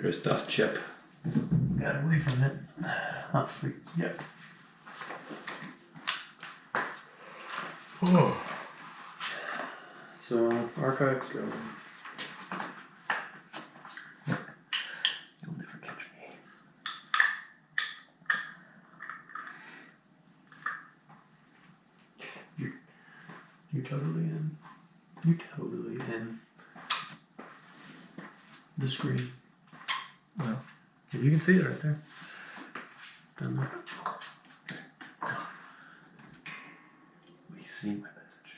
There's dust chip. Got away from it. Oh, sweet. Yep. Oh. So, archives go. You'll never catch me. You're totally in. You're totally in the screen. Well, You can see it right there. Down there. we see my message.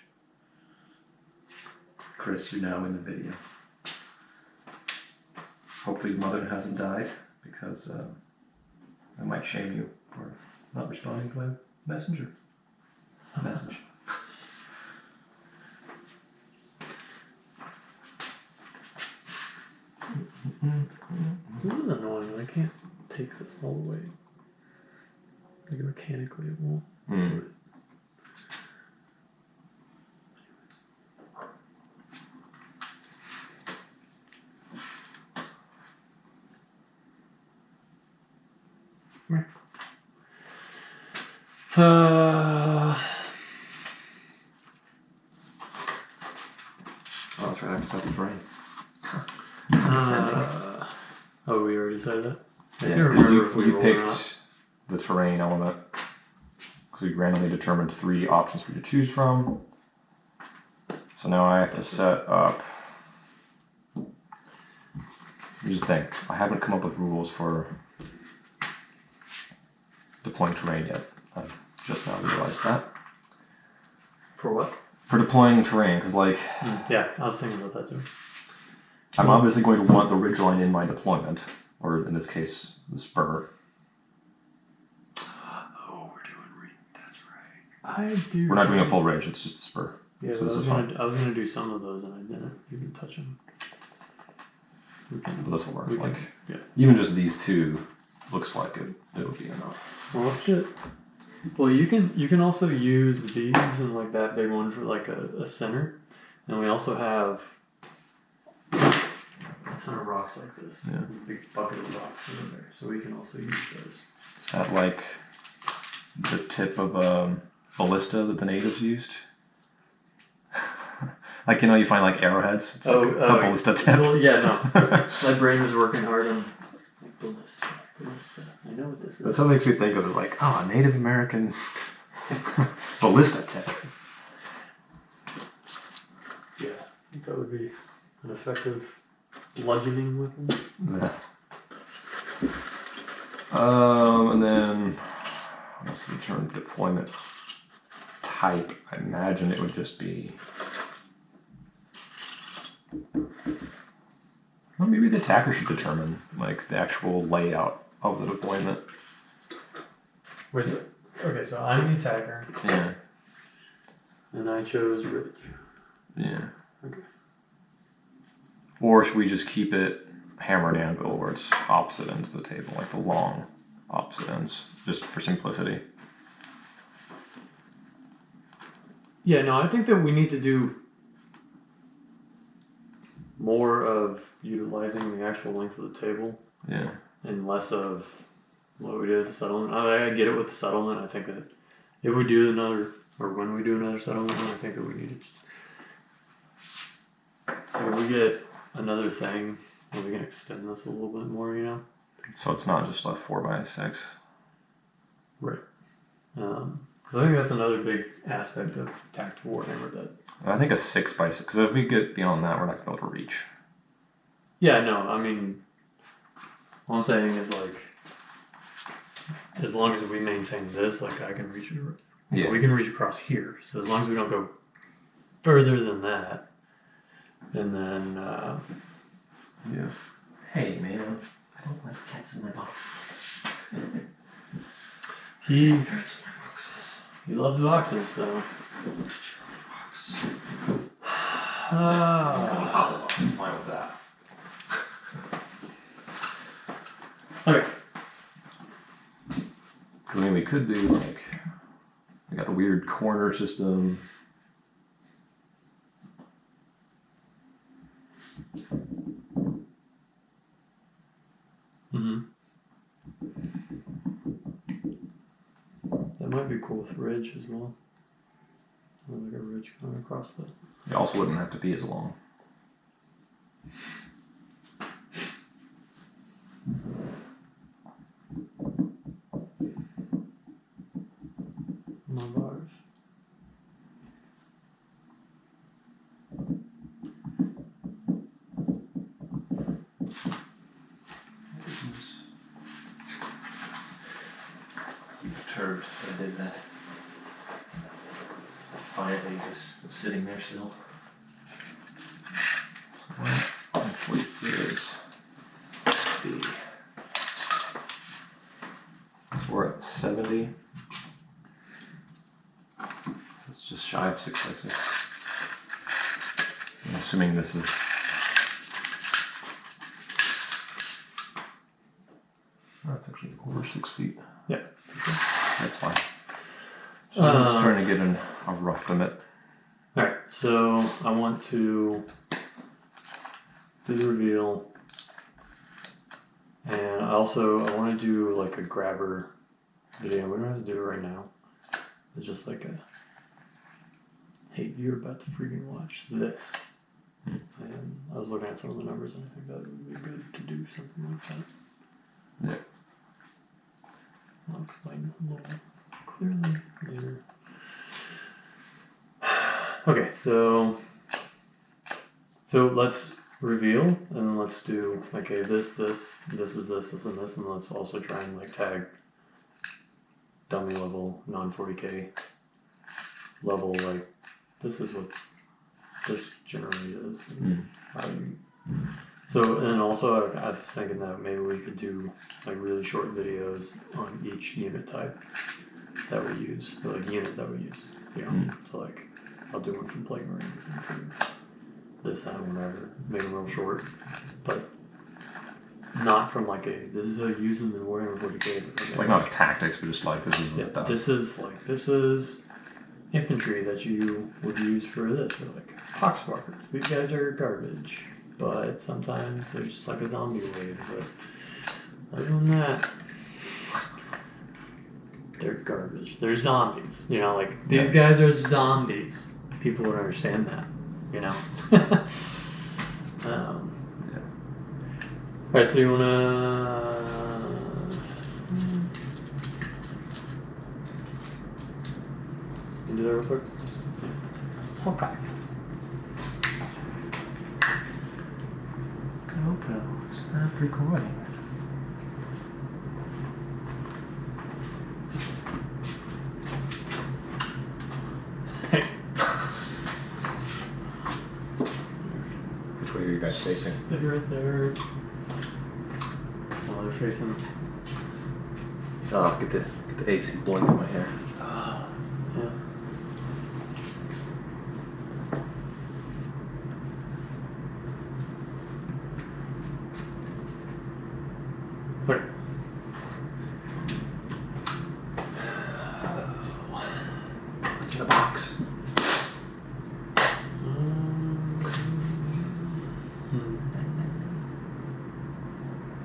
Chris, you're now in the video. Hopefully your mother hasn't died, because I might shame you for not responding to my message. This is annoying. I can't take this all the way. Like mechanically, it won't. Right. Oh, that's right. I have to set the frame. Oh, we already said that? I Yeah, can't because remember if we you rolled or not. picked the terrain element. Because we randomly determined 3 options for you to choose from. So now I have to set up. Here's the thing. I haven't come up with rules for deploying terrain yet. I've just now realized that. For what? For deploying terrain, because like, Yeah, I was thinking about that too. I'm obviously going to want the ridgeline in my deployment, or in this case, the spur. Oh, we're doing that's right. I do. We're not doing a full ridge, it's just the spur. Yeah, So but this is fun. I was gonna do some of those and I didn't. You can touch them. We can. But this will work. We can, Like, yeah. even just these 2 looks like it would be enough. Well, let's get. Well, you can also use these and like that big one for like a center, and we also have a ton of rocks like this. Yeah. There's a big bucket of rocks over there, so we can also use those. Is that like the tip of a ballista that the natives used? Like, you know, you find like arrowheads. It's like a ballista tip. Yeah, no. My brain was working hard on like, ballista. I know what this is. That's what makes me think of it, like, oh, a Native American ballista tip. Yeah, I think that would be an effective bludgeoning weapon. Yeah. And then what's the term deployment type? I imagine it would just be. Well, maybe the attacker should determine like the actual layout of the deployment. Wait, so, okay, so I'm the attacker. Yeah. And I chose Ridge. Yeah. Okay. Or should we just keep it hammer and anvil where it's opposite ends of the table, like the long opposite ends, just for simplicity? Yeah, no, I think that we need to do more of utilizing the actual length of the table. Yeah. And less of what we do with the settlement. I get it with the settlement. I think that if we do another, or when we do another settlement, I think that we need to. If we get another thing, we can extend this a little bit more, you know? So it's not just a 4x6. Right. Because I think that's another big aspect of Tactical Warhammer that. I think a 6x6, because if we get beyond that, we're not going to be able to reach. Yeah, no, I mean, what I'm saying is like, as long as we maintain this, like I can reach it. Yeah. We can reach across here. So as long as we don't go further than that, and then. Yeah. Hey, man. I don't like cats in my boxes. He loves boxes, so. I'm fine with that. Okay. Because, I mean, we could do, like, we got the weird corner system. might be cool with ridge as well. Like a ridge going across the. It also wouldn't have to be as long. My bars. Perturbed I did that. Finally, just sitting there still. Actually, is the. We're at 70. So it's just shy of 6 by 6. I'm assuming this is. That's actually over 6 feet. Yeah. That's fine. So I'm just trying to get a rough limit. Alright, so I want to do the reveal. And I want to do like a grabber video. We don't have to do it right now. It's just like a, hey, you're about to freaking watch this. And I was looking at some of the numbers and I think that would be good to do something like that. Yeah. I'll explain a little clearly later. Okay, so let's reveal and then let's do okay this is this, and let's also try and like tag dummy level, non 40k level, like this is what this generally is. How you, so and also I was thinking that maybe we could do like really short videos on each unit type that we use, or like unit that we use. You know, so like I'll do one from Plague Marines and from this, that, whatever. Make them real short, but not from like a this is a using the Warhammer 40k. Like not tactics, but just like this is yeah, this is infantry that you would use for this. They're like poxwalkers. These guys are garbage, but sometimes they're just like a zombie wave. But other than that, they're garbage. They're zombies. You know, like these guys are zombies. People would understand that. You know. Alright, so you wanna do that real quick? Okay. GoPro, stop recording. Which way are you guys facing? Stay right there. Oh, they're facing. Oh, get the AC blowing through my hair. Yeah. Wait. What's in the box?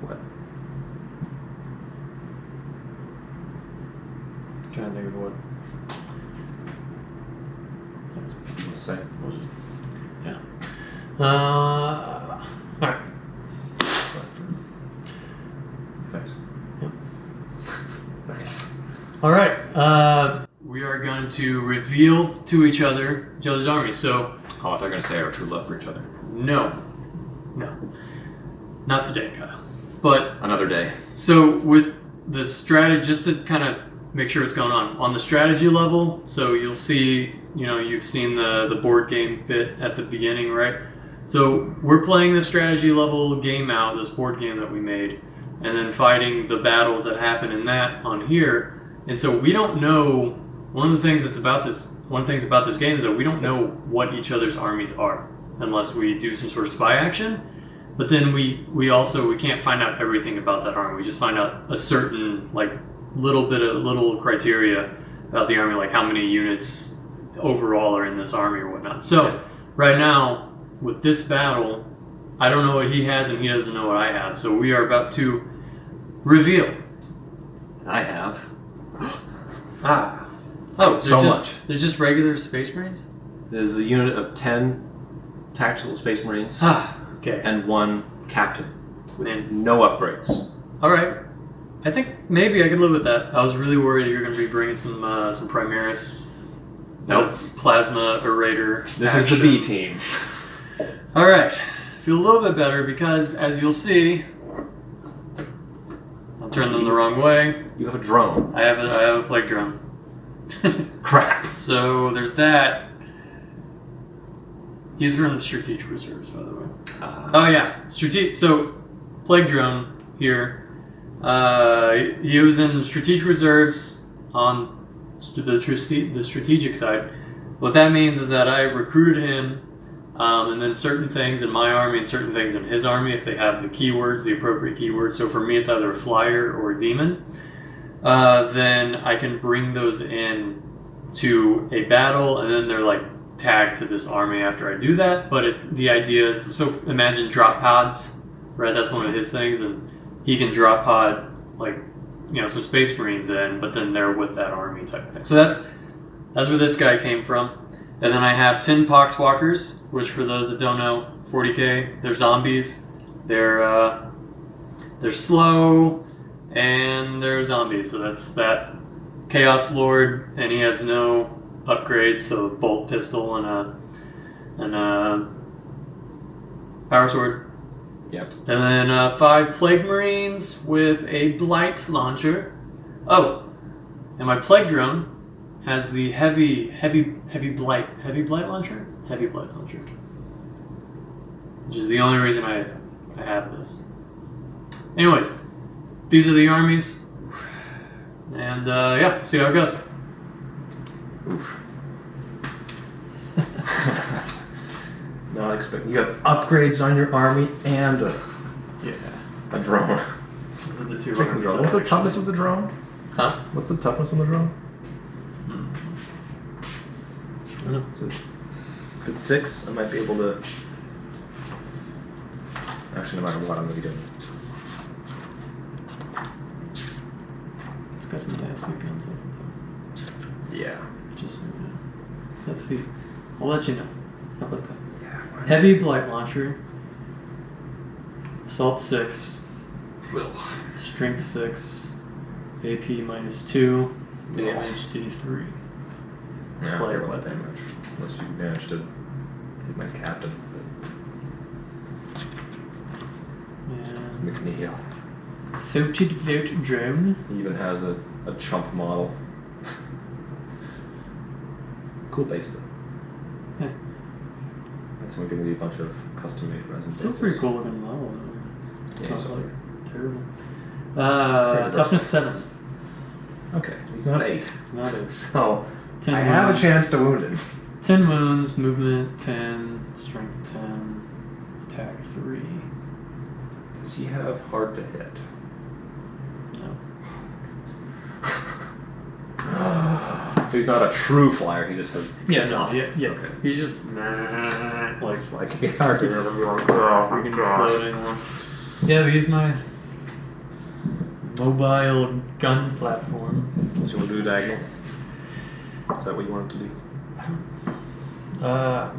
What? Trying to think of what. What do you want to say? We'll just, yeah. Alright. Thanks. Yep. Nice. Alright. We are going to reveal to each other's armies. So. Oh, I thought you were going to say our true love for each other. No. Not today, Kyle. But. Another day. So with the strategy, just to kind of make sure what's going on the strategy level, so you'll see, you've seen the board game bit at the beginning, right? So we're playing the strategy level game out, this board game that we made, and then fighting the battles that happen in that on here. And so we don't know, one of the things about this game is that we don't know what each other's armies are unless we do some sort of spy action. But then we can't find out everything about that army. We just find out a certain little criteria about the army, like how many units overall are in this army or whatnot. So right now with this battle, I don't know what he has and he doesn't know what I have. So we are about to reveal. I have. Ah. Oh, So they're just regular Space Marines? There's a unit of 10 tactical Space Marines Ah, okay. and 1 captain with Man. no upgrades. Alright. I think maybe I could live with that. I was really worried you're going to be bringing some Primaris. Nope. Plasma Orator. This is the B team. Alright. Feel a little bit better because, as you'll see, I'll turn them the wrong way. You have a drone. I have a plague drone. Crap. So there's that. He's from Strategic Reserves, by the way. Oh yeah, So, plague drone here. He was in Strategic Reserves on the strategic side. What that means is that I recruited him, and then certain things in my army and certain things in his army, if they have the keywords, the appropriate keywords. So for me, it's either a flyer or a demon. Then I can bring those in to a battle, and then they're like tagged to this army after I do that. But the idea is, so imagine drop pods, right? That's one of his things, and he can drop pod like some Space Marines in, but then they're with that army type of thing. So that's where this guy came from. And then I have 10 Poxwalkers, which for those that don't know, 40k. They're zombies. They're slow, and they're zombies. So that's that Chaos Lord, and he has no upgrades. So bolt pistol and a power sword. Yep. And then 5 Plague Marines with a Blight launcher. Oh, and my Plague drone has the heavy blight launcher, which is the only reason I have this. Anyways, these are the armies, and yeah, see how it goes. Oof. Not expect. You have upgrades on your army and a drone. Those are the two. What's the toughness of the drone? Huh? What's the toughness of the drone? I don't know. So if it's 6, I might be able to. Actually, no matter what, I'm gonna be doing. It's got some nasty guns on it, though. Yeah. Just so you know. Let's see. I'll let you know. How about that? Yeah. Heavy blight launcher. Assault 6. Will. Strength 6. AP -2. Yeah. Damage D3. Yeah, Play I don't what? want that much. Unless you manage to hit my captain. And McNeil. Floated float drone. He even has a chump model. Cool base though. Yeah. And someone giving me a bunch of custom made resin Still bases. pretty cool looking model. Though. Yeah, It's not he's like terrible. Very Toughness 7. Okay, he's not 8. Not 8. So 10 I have a wounds. chance to wound him. 10 wounds, movement 10, strength 10, attack 3. Does he have hard to hit? No. So he's not a true flyer, he just has... Yeah, no, yeah. Okay. He's just like It's like hard to freaking floating along. Yeah, but he's my mobile gun platform. Unless you want to do diagonal. Is that what you wanted to do?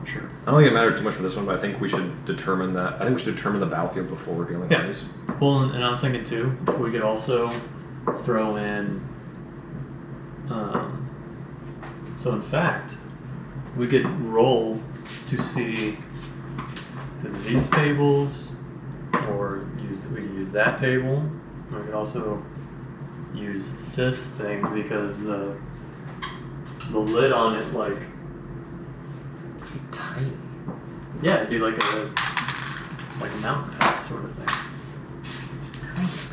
Sure. I don't think it matters too much for this one, but I think we should determine that. I think we should determine the battlefield before revealing Yeah. armies. Well, and I was thinking too, we could also throw in. So in fact, we could roll to see if these tables, or we could use that table. Or we could also use this thing because the lid on it, like, Tiny. yeah, it'd be like a mountain pass sort of thing.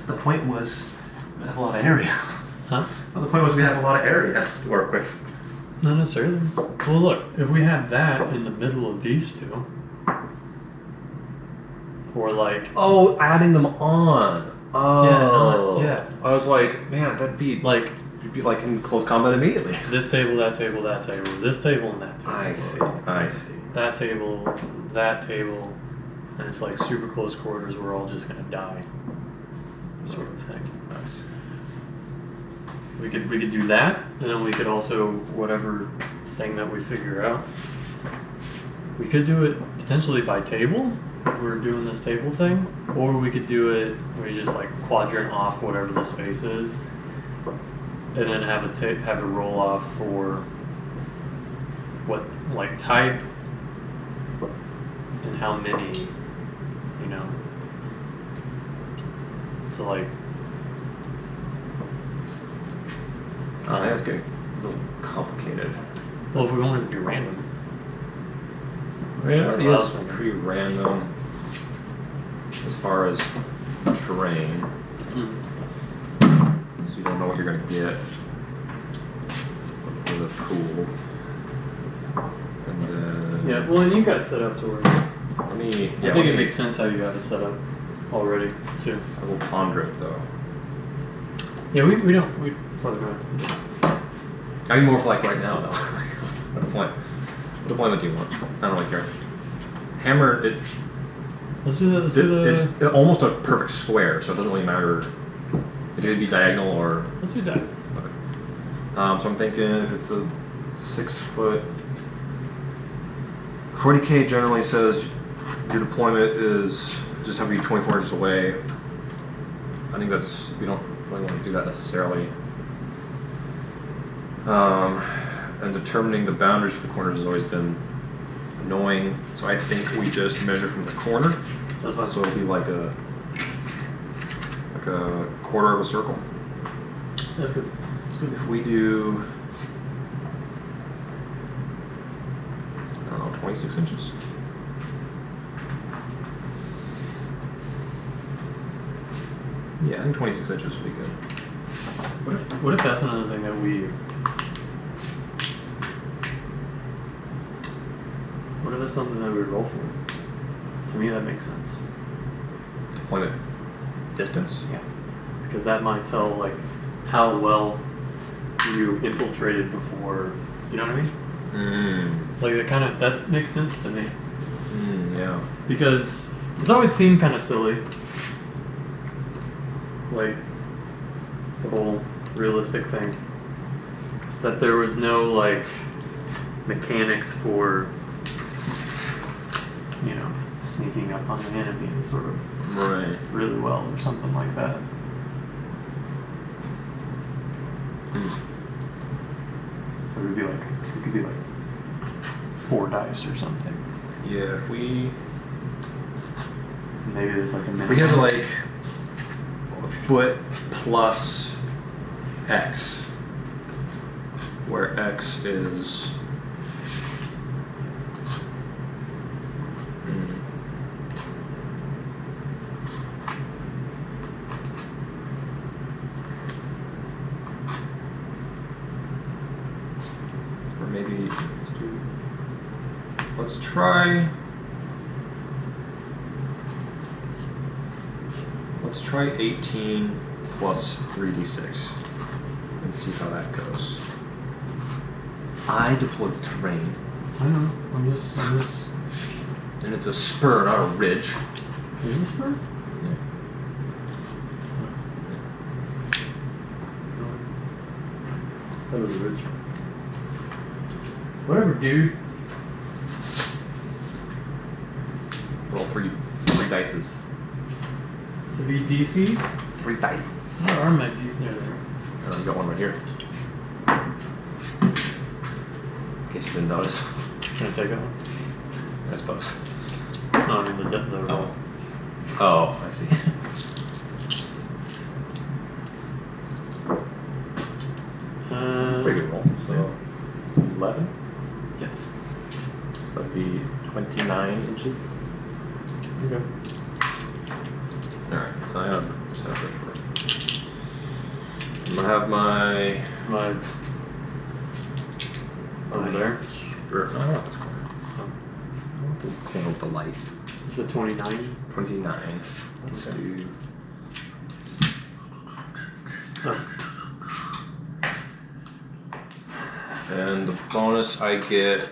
The point was we have a lot of area. Huh? Well, the point was we have a lot of area to work with. Not necessarily. Well, look, if we have that in the middle of these two, or like, Oh, adding them on. Oh. Yeah. I was like, man, that'd be like you'd be like in close combat immediately. this table, that table, that table, this table, and that table. I see. That table, and it's like super close quarters. We're all just gonna die, sort of thing. Nice. We could do that, and then we could also whatever thing that we figure out. We could do it potentially by table. If we're doing this table thing, or we could do it. We just like quadrant off whatever the space is, and then have a roll off for what like type and how many. You know. So like. I think that's getting a little complicated. Well, if we want it to be random. It already is pretty random as far as terrain. So you don't know what you're going to get with a pool. And then... Yeah, well, and you got it set up to where... I think it makes sense how you have it set up already, too. I will ponder it, though. Yeah, we probably don't. I mean, more for like right now, though. What deployment do you want? I don't really care. Hammer, Let's do the... it's almost a perfect square, so it doesn't really matter. It could be diagonal or... Let's do that. Okay. So I'm thinking if it's a 6 foot... 40K generally says your deployment is just have to be 24 inches away. I think that's... We don't really want to do that necessarily. And determining the boundaries of the corners has always been annoying, so I think we just measure from the corner. That's fine. So it'll be like a quarter of a circle. That's good. That's good. If we do, I don't know, 26 inches. Yeah, I think 26 inches would be good. What if that's another thing that we... What if that's something that we roll for? To me, that makes sense. Deployment distance? Yeah. Because that might tell, like, how well you infiltrated before, you know what I mean? Like, that makes sense to me. Yeah. Because it's always seemed kind of silly. Like, the whole realistic thing. That there was no, like, mechanics for, you know, sneaking up on the enemy sort of really well or something like that. So it could be like 4 dice or something. Yeah, if we... Maybe there's like a minute. We have like a foot plus X, where X is... Or maybe let's try 18 plus 3d6 and see how that goes. I deployed terrain. I know. I'm just. And it's a spur, not a ridge. Is it a spur? Yeah. That was a ridge. Whatever, dude. Roll three dices. 3 DCs? 3 dice. Where are my DCs? There they are. You got one right here. In case you didn't notice. Can I take that one? I suppose. No, I mean the roll. Oh, I see. Pretty good roll. So 11. Yes. So that'd be 29 inches. Okay. Alright, so I have separate. I'm gonna have my Over there? Sure. No, I want this corner. I want the corner with the light. Is it 29? 29. Let's Okay. do. Oh. And the bonus I get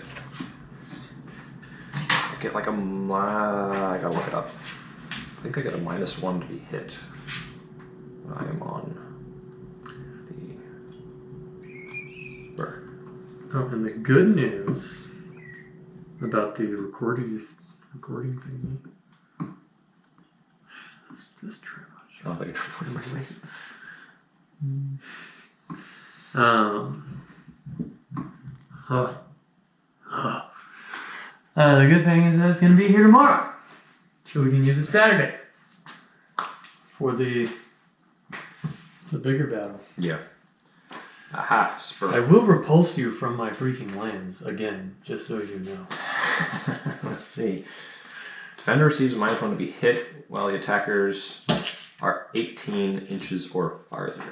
like a I gotta look it up. I think I get a -1 to be hit when I am on the Spur. Oh, and the good news about the recording thingy. This too much. I don't think it's my face. The good thing is that it's going to be here tomorrow, so we can use it Saturday for the bigger battle. Yeah. Aha, I Spur. will repulse you from my freaking lands again, just so you know. Let's see. Defender receives -1 to be hit while the attackers are 18 inches or farther.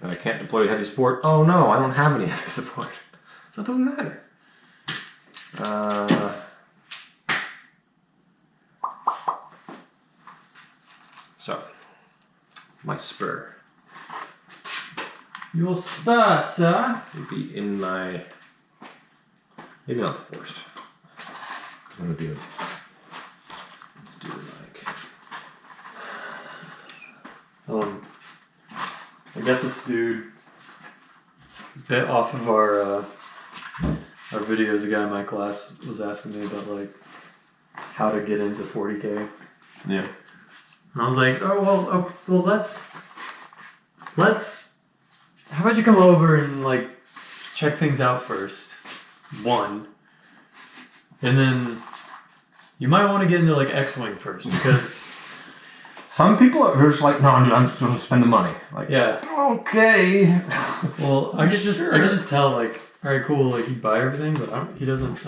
And I can't deploy heavy support. Oh no, I don't have any heavy support. So it doesn't matter. So, my Spur. Your star, sir. Would be in my... Maybe not the forest. Because I'm going to do... Let's do like... I got this dude bit off of our videos. A guy in my class was asking me about like how to get into 40K. Yeah. And I was like, well, let's. How about you come over and like check things out first, one, and then you might want to get into like X-Wing first because. Some people are just like, no, I'm just going to spend the money. Like, Yeah. okay. Well, I could just tell, like, all right, cool, like, he'd buy everything, but I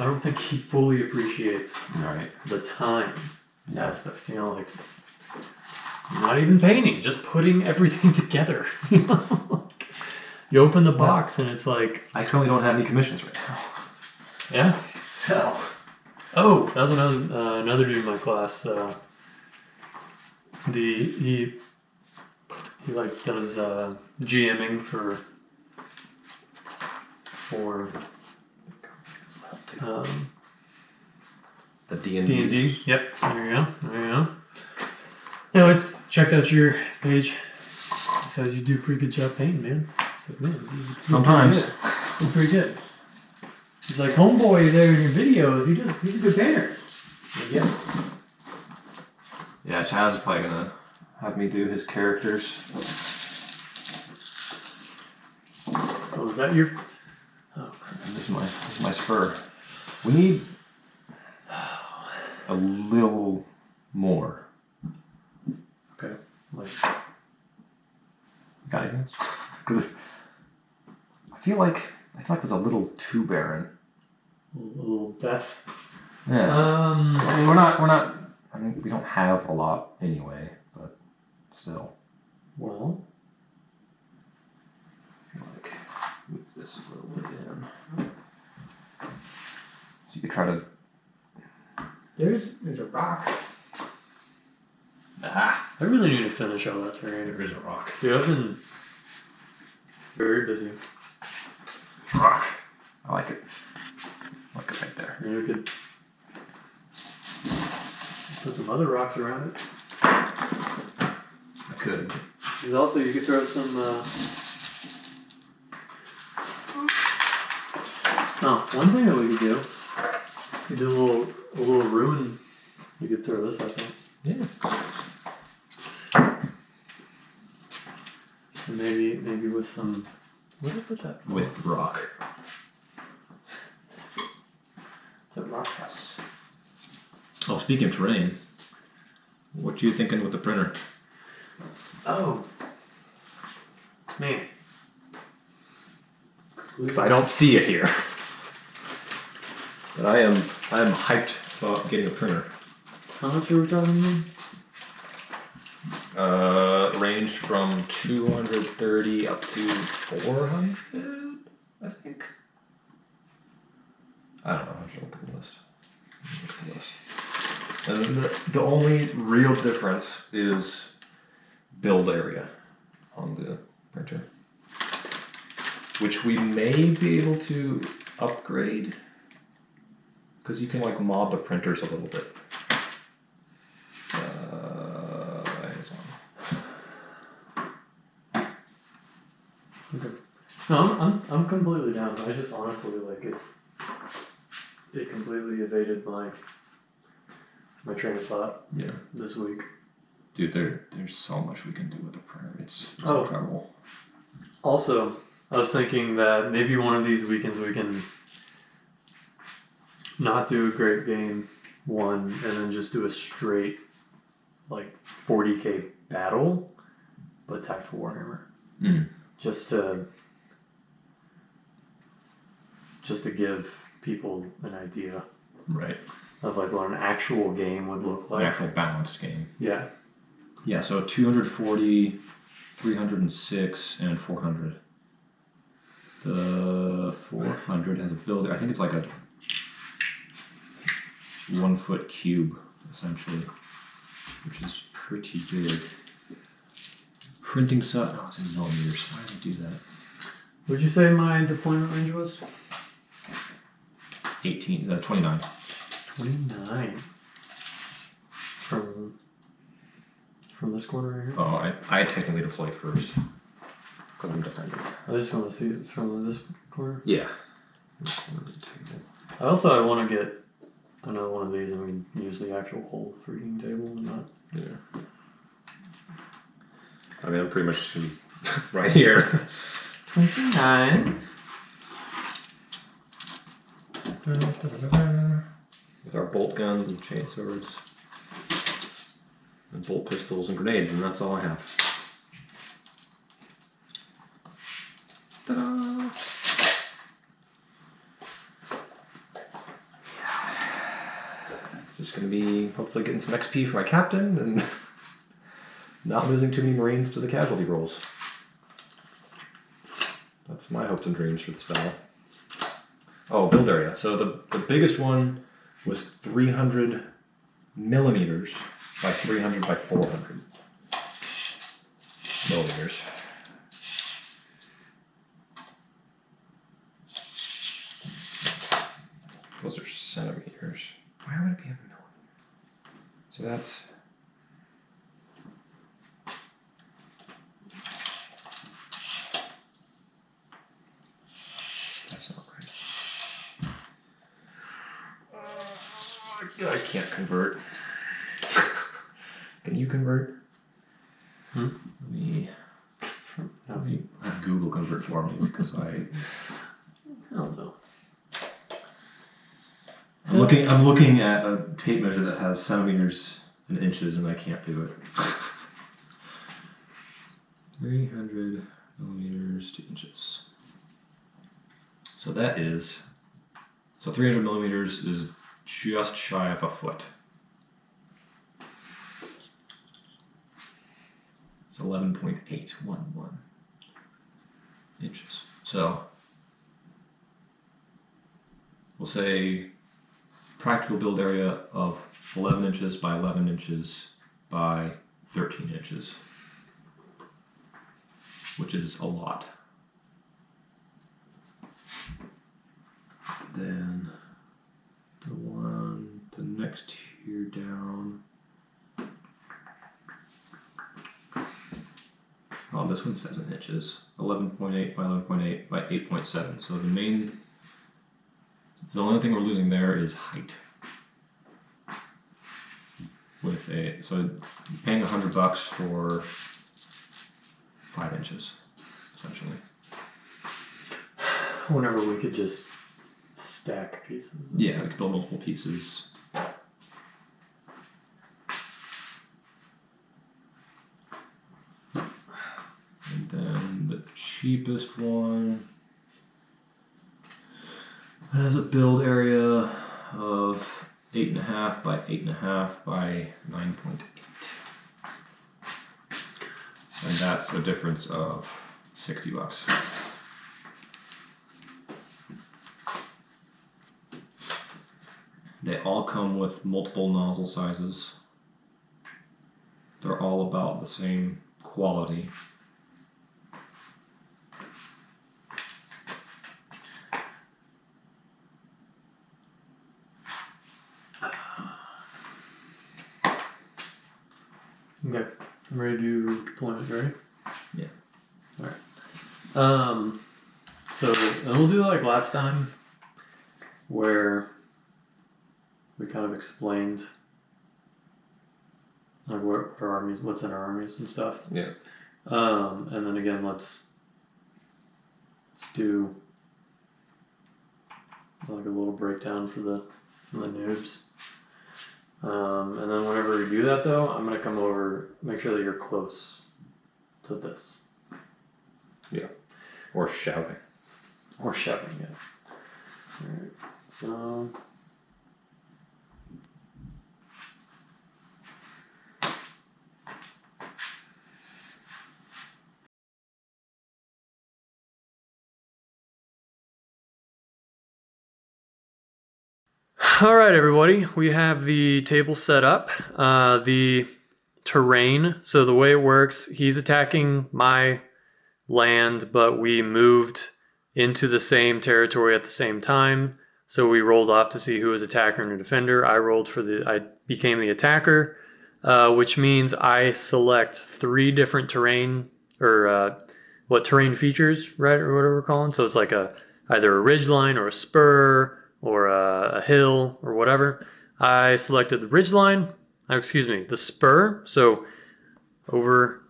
don't think he fully appreciates Right. the time aspect, you know, like, not even painting, just putting everything together, you know? You open the box and it's like... I currently don't have any commissions right now. Yeah. So. Oh, that was another dude in my class, he like does GMing for The D&D. D&D. Yep, there you go. Anyways, checked out your page. It says you do a pretty good job painting, man. It's like, man, Sometimes. you're pretty good. He's like, homeboy there in your videos, he's a good painter. Like, yeah. Yeah, Chaz is probably going to have me do his characters. Oh, is that your... Oh, crap. This is my Spur. We need a little more. Okay. Like, Got it? Because I feel like there's a little too barren. a little death. Yeah. I mean, we're not. I mean, we don't have a lot anyway, but still. Well... Like, move this a little bit in. So you could try to. There's a rock. Ah, I really need to finish all that terrain. there is a rock. Dude, I've been very busy. Rock. I like it. I like it right there. Maybe we could put some other rocks around it. I could. There's also, you could throw some, one thing that we could do, we do a little ruin, you could throw this up in. Yeah. And maybe with some, where did I put that? With rock. It's a rock house. Oh, speaking of terrain, what you thinking with the printer? Oh. Man. Because I don't see it here. But I am hyped about getting a printer. How much are we talking about? Range from 230 up to 400, I think. I don't know. I have to look at the list. And the only real difference is build area on the printer, which we may be able to upgrade because you can like mod the printers a little bit. Okay. No, I'm completely down. I just honestly like it. It completely evaded my train of thought Yeah. this week. Dude, there's so much we can do with the printer. It's Oh. incredible. Also, I was thinking that maybe one of these weekends we can not do a great game one and then just do a straight like 40k battle, but Tactical Warhammer. Mm. Just to give people an idea Right. of like what an actual game would look like. An actual balanced game. Yeah. Yeah, so 240, 306, and 400. The 400 has a builder. I think it's like a 1 foot cube, essentially, which is pretty big. Printing size. Oh, it's in millimeters. Why did I do that? Would you say my deployment range was? 29. 29. From this corner right here? Oh, I technically deploy first. Because I'm defending. I just want to see it from this corner. Yeah. I want to get another one of these and we can use the actual whole freaking table and not. Yeah. I mean, I'm pretty much right here. 29. With our bolt guns and chainswords. And bolt pistols and grenades, and that's all I have. Ta-da! It's just going to be hopefully getting some XP for my captain and not losing too many Marines to the casualty rolls. That's my hopes and dreams for this battle. Oh, build area. So the biggest one was 300 millimeters by 300 by 400 millimeters. Those are centimeters. Why would it be a millimeter? So that's... That's not right. I can't convert. Can you convert? Hmm? Let me have Google convert for me because I don't know. I'm looking at a tape measure that has centimeters and inches and I can't do it. 300 millimeters to inches. So 300 millimeters is just shy of a foot. It's 11.811 inches. So we'll say practical build area of 11 inches by 11 inches by 13 inches, which is a lot. Then the next tier down. Oh, this one says in inches. 11.8 by 11.8 by 8.7. So the only thing we're losing there is height. So paying $100 for 5 inches, essentially. Whenever we could just stack pieces. Yeah, we could build multiple pieces. And then the cheapest one has a build area of 8.5 by 8.5 by 9.8. And that's a difference of $60. They all come with multiple nozzle sizes. They're all about the same quality. Okay, I'm ready to do deployment, ready? Yeah. Alright. So, and we'll do like last time, where we kind of explained like what our armies, what's in our armies and stuff. Yeah. And then again, let's do like a little breakdown for the noobs. And then whenever we do that, though, I'm gonna come over, make sure that you're close to this. Yeah. Or shouting. Or shouting, yes. Alright, so... All right, everybody, we have the table set up, the terrain. So the way it works, he's attacking my land, but we moved into the same territory at the same time. So we rolled off to see who was attacker and defender. I became the attacker, which means I select 3 different terrain terrain features, right, or whatever we're calling. So it's like either a ridge line or a spur, or a hill, or whatever. I selected the ridgeline, the spur. So over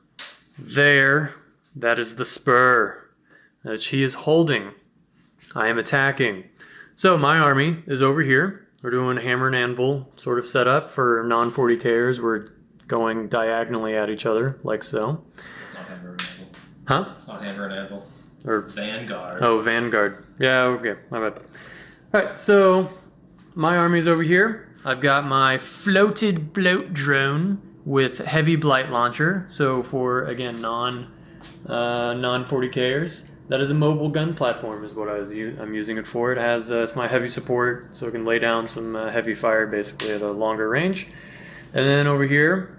there, that is the spur that she is holding. I am attacking. So my army is over here. We're doing hammer and anvil sort of setup for non-40Kers. We're going diagonally at each other, like so. It's not hammer and anvil. Huh? It's not hammer and anvil. Or Vanguard. Oh, Vanguard. Yeah, okay, my bad. Alright, so my army's over here. I've got my floated bloat drone with heavy blight launcher. So for, again, non-40Kers, that is a mobile gun platform is what I'm using it for. It has, it's my heavy support, so it can lay down some heavy fire basically at a longer range. And then over here,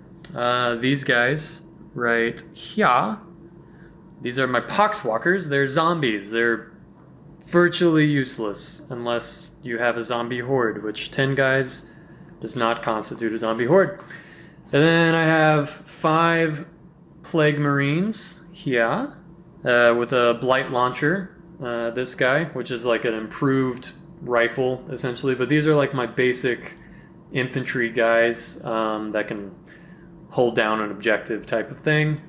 these guys right here, these are my poxwalkers. They're zombies. They're virtually useless unless you have a zombie horde, which 10 guys does not constitute a zombie horde. And then I have 5 plague marines here with a blight launcher, this guy, which is like an improved rifle essentially, but these are like my basic infantry guys that can hold down an objective type of thing.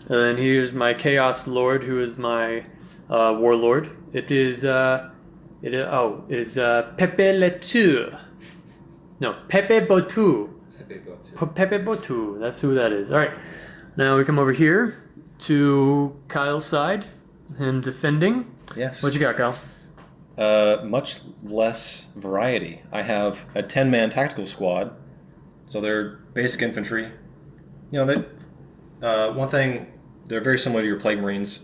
And then here's my Chaos Lord, who is my warlord. It is Pepe Le Tour. No, Pepe Botu. Pepe Botu. That's who that is. All right. Now we come over here to Kyle's side, him defending. Yes. What you got, Kyle? Much less variety. I have a 10-man tactical squad, so they're basic infantry. You know, one thing, they're very similar to your Plague Marines.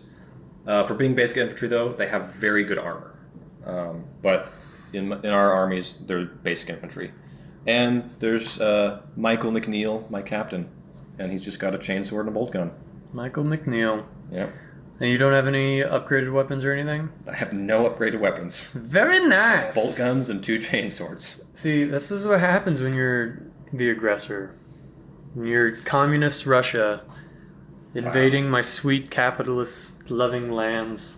For being basic infantry, though, they have very good armor. But in our armies, they're basic infantry. And there's Michael McNeil, my captain, and he's just got a chainsword and a bolt gun. Michael McNeil. Yep. And you don't have any upgraded weapons or anything? I have no upgraded weapons. Very nice. Bolt guns and 2 chainswords. See, this is what happens when you're the aggressor. When you're communist Russia invading my sweet capitalist-loving lands.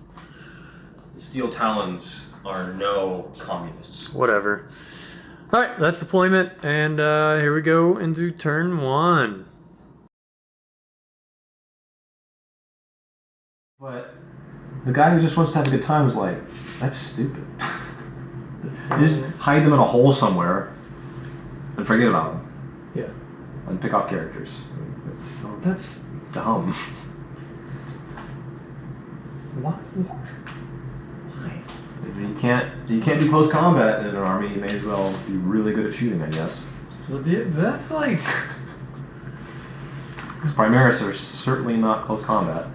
The Steel Talons are no communists. Whatever. Alright, that's deployment, and here we go into turn 1. But the guy who just wants to have a good time is like, that's stupid. You just hide them in a hole somewhere and forget about them. Yeah. And pick off characters. That's dumb. Why? If you can't do close combat in an army, you may as well be really good at shooting, I guess. Well, that's like... Because Primaris are certainly not close combat.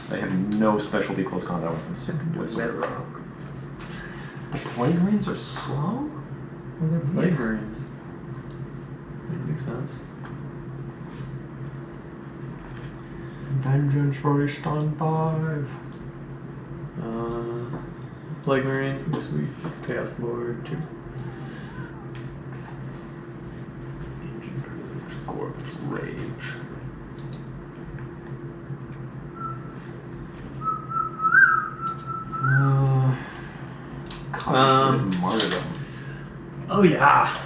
They have no specialty close combat weapons. The Plague Marines are slow? Well, they're Plague Marines. That makes sense. Vengeance for Stand 5. Plague Marines, sweet. Chaos Lord, 2. Engine Purge, Corpse Rage. Martyrdom. Oh yeah.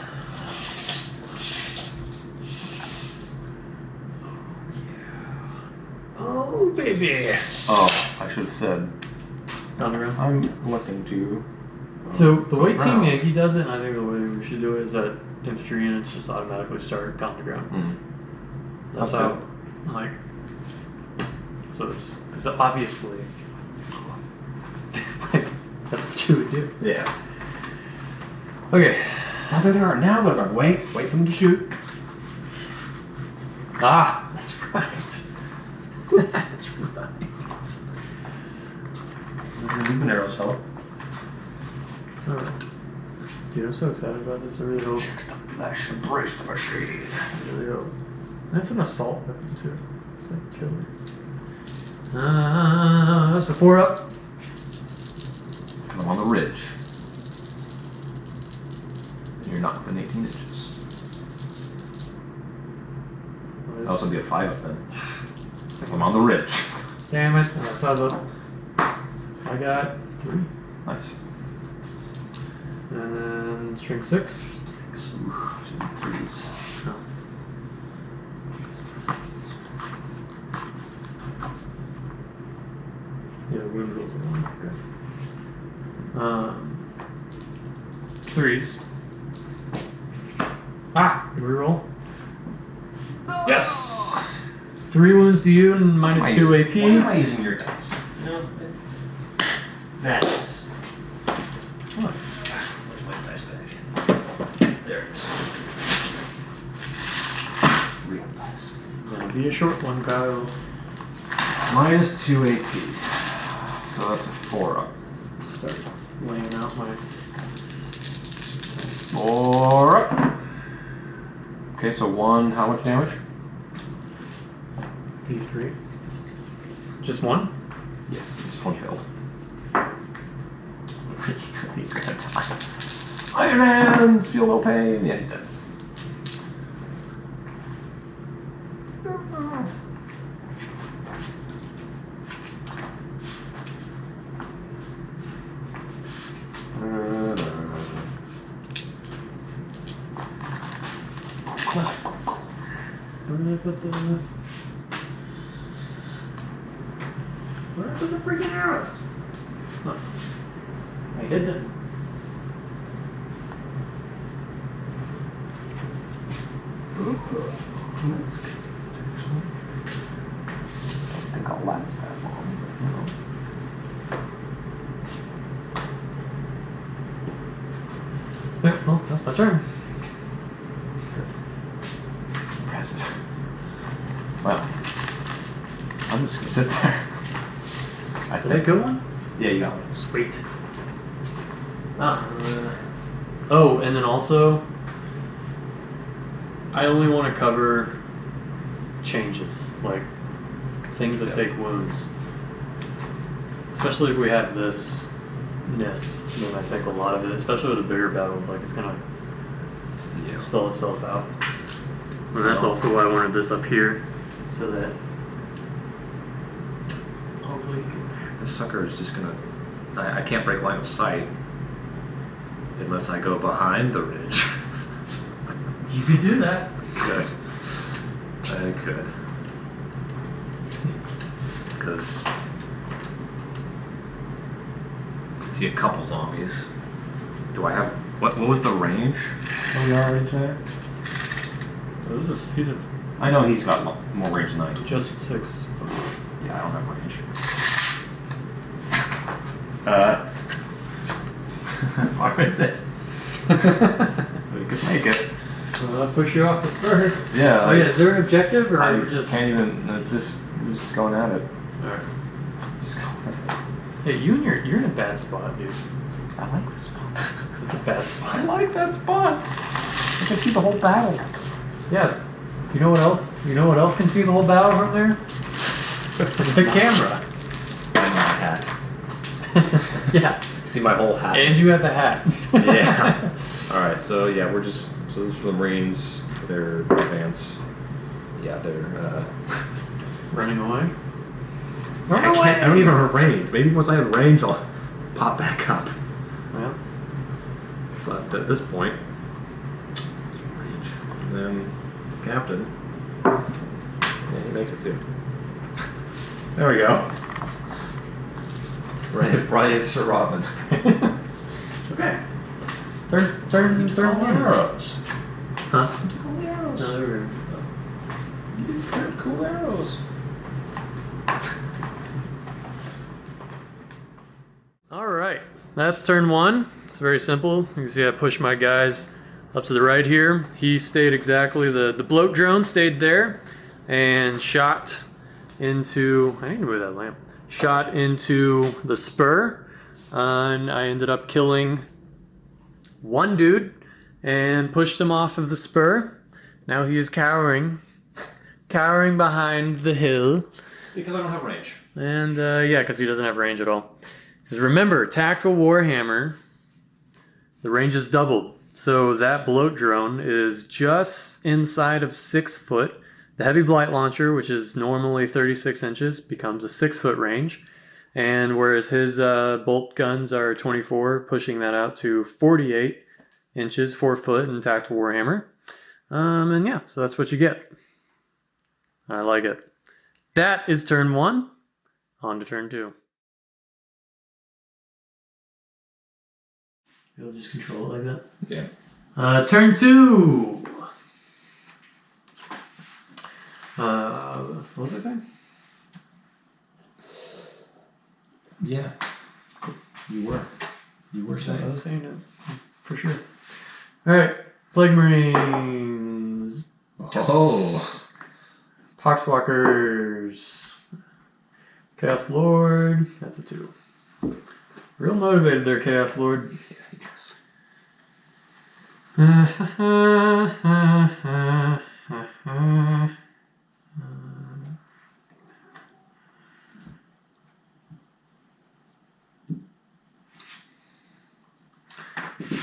Oh baby. Oh, I should have said. Underground. I'm looking to. So the way Team around. Yankee does it, and I think the way we should do it, is that infantry units just automatically start on the ground. Mm. That's Okay. how, like, so it's because obviously, like, that's what you would do. Yeah. Okay. Oh, there they are now. But wait for them to shoot. Ah, that's right. That's right. Leave an arrows help. Alright. Dude, I'm so excited about this. I really hope. Flesh embrace the machine. I really hope. That's an assault weapon too. It's like killer. That's the 4 up. I'm on the ridge. And you're not within 18 inches. That was gonna be a 5 up then. I'm on the ridge. Damn it. I got 5 up. I got 3. Nice. And then string 6. Ooh, threes. Oh. Yeah, wound rolls are on. Okay. 3s. Ah! You reroll. Yes! 3 wounds to you and minus 2 AP. Why am I using your dice? No. Matches. What? Where's my dice bag? There it is. Real dice. This is gonna be a short one, Kyle. Minus 2 AP. So that's a 4 up. Start laying out my. 4 up. Okay, so 1, how much damage? D3. Just 1? Yeah, just 1 killed. He's gonna die. Iron hands, feel no pain. Yeah, he's dead. Where are the freaking arrows? Huh. I hid them. That's good. I don't think I'll last that long. Okay, well, that's my turn. Impressive. Well, I'm just gonna sit there. Did I go one? Yeah, you got one. Sweet. Oh, and then also, I only want to cover changes, like things that take wounds. Especially if we have this nest, then I think a lot of it, especially with the bigger battles, like it's gonna spell itself out. And that's also why I wanted this up here, so that hopefully you can. This sucker is just gonna. I can't break line of sight unless I go behind the ridge. You could do that. Good. I could. Because I can see a couple zombies. Do I have. What was the range? Oh, we are range there? He's a I know he's got more range than I do. just 6. Yeah, I don't have range. Far is it? We could make it. Well, I'll push you off the spur. Yeah. Oh yeah, is there an objective or I are you just? can't even. It's just we're just going at it. Alright. Just going at Hey, you're in a bad spot, dude. it. I like this spot. It's a bad I spot. like that spot. I can see the whole battle. Yeah. You know what else? You know what else can see the whole battle from there? The camera. And my hat. Yeah. See my whole hat. And you have the hat. Yeah. Alright, so yeah, we're just. So this is for the Marines, for their advance. Yeah, they're. Running away. I can't. I don't even have range. Maybe once I have range, I'll pop back up. Well, at this point. Range. And then Captain. Yeah, he makes it too. There we go. Brave Sir Robin. Okay. Turn one. Arrows. Huh? Cool arrows. No, they were. You did cool arrows. All right, that's turn one. It's very simple. You can see I push my guys up to the right here. He stayed exactly, the bloat drone stayed there and shot into, I need to move that lamp, shot into the spur. And I ended up killing one dude and pushed him off of the spur. Now he is cowering behind the hill. Because I don't have range. And yeah, because he doesn't have range at all. Because remember, Tactical Warhammer, the range is doubled. So that bloat drone is just inside of 6 foot. The heavy blight launcher, which is normally 36 inches, becomes a 6-foot range. And whereas his bolt guns are 24, pushing that out to 48 inches, 4 foot in Tactical Warhammer. And yeah, so that's what you get. I like it. That is turn one. On to turn two. You'll just control it like that? Yeah. Turn two. What was I saying? Yeah. You were I saying. was saying it for sure. All right, Plague Marines. Oh. Poxwalkers. Chaos Lord. That's a 2. Real motivated there, Chaos Lord. Yeah, I guess.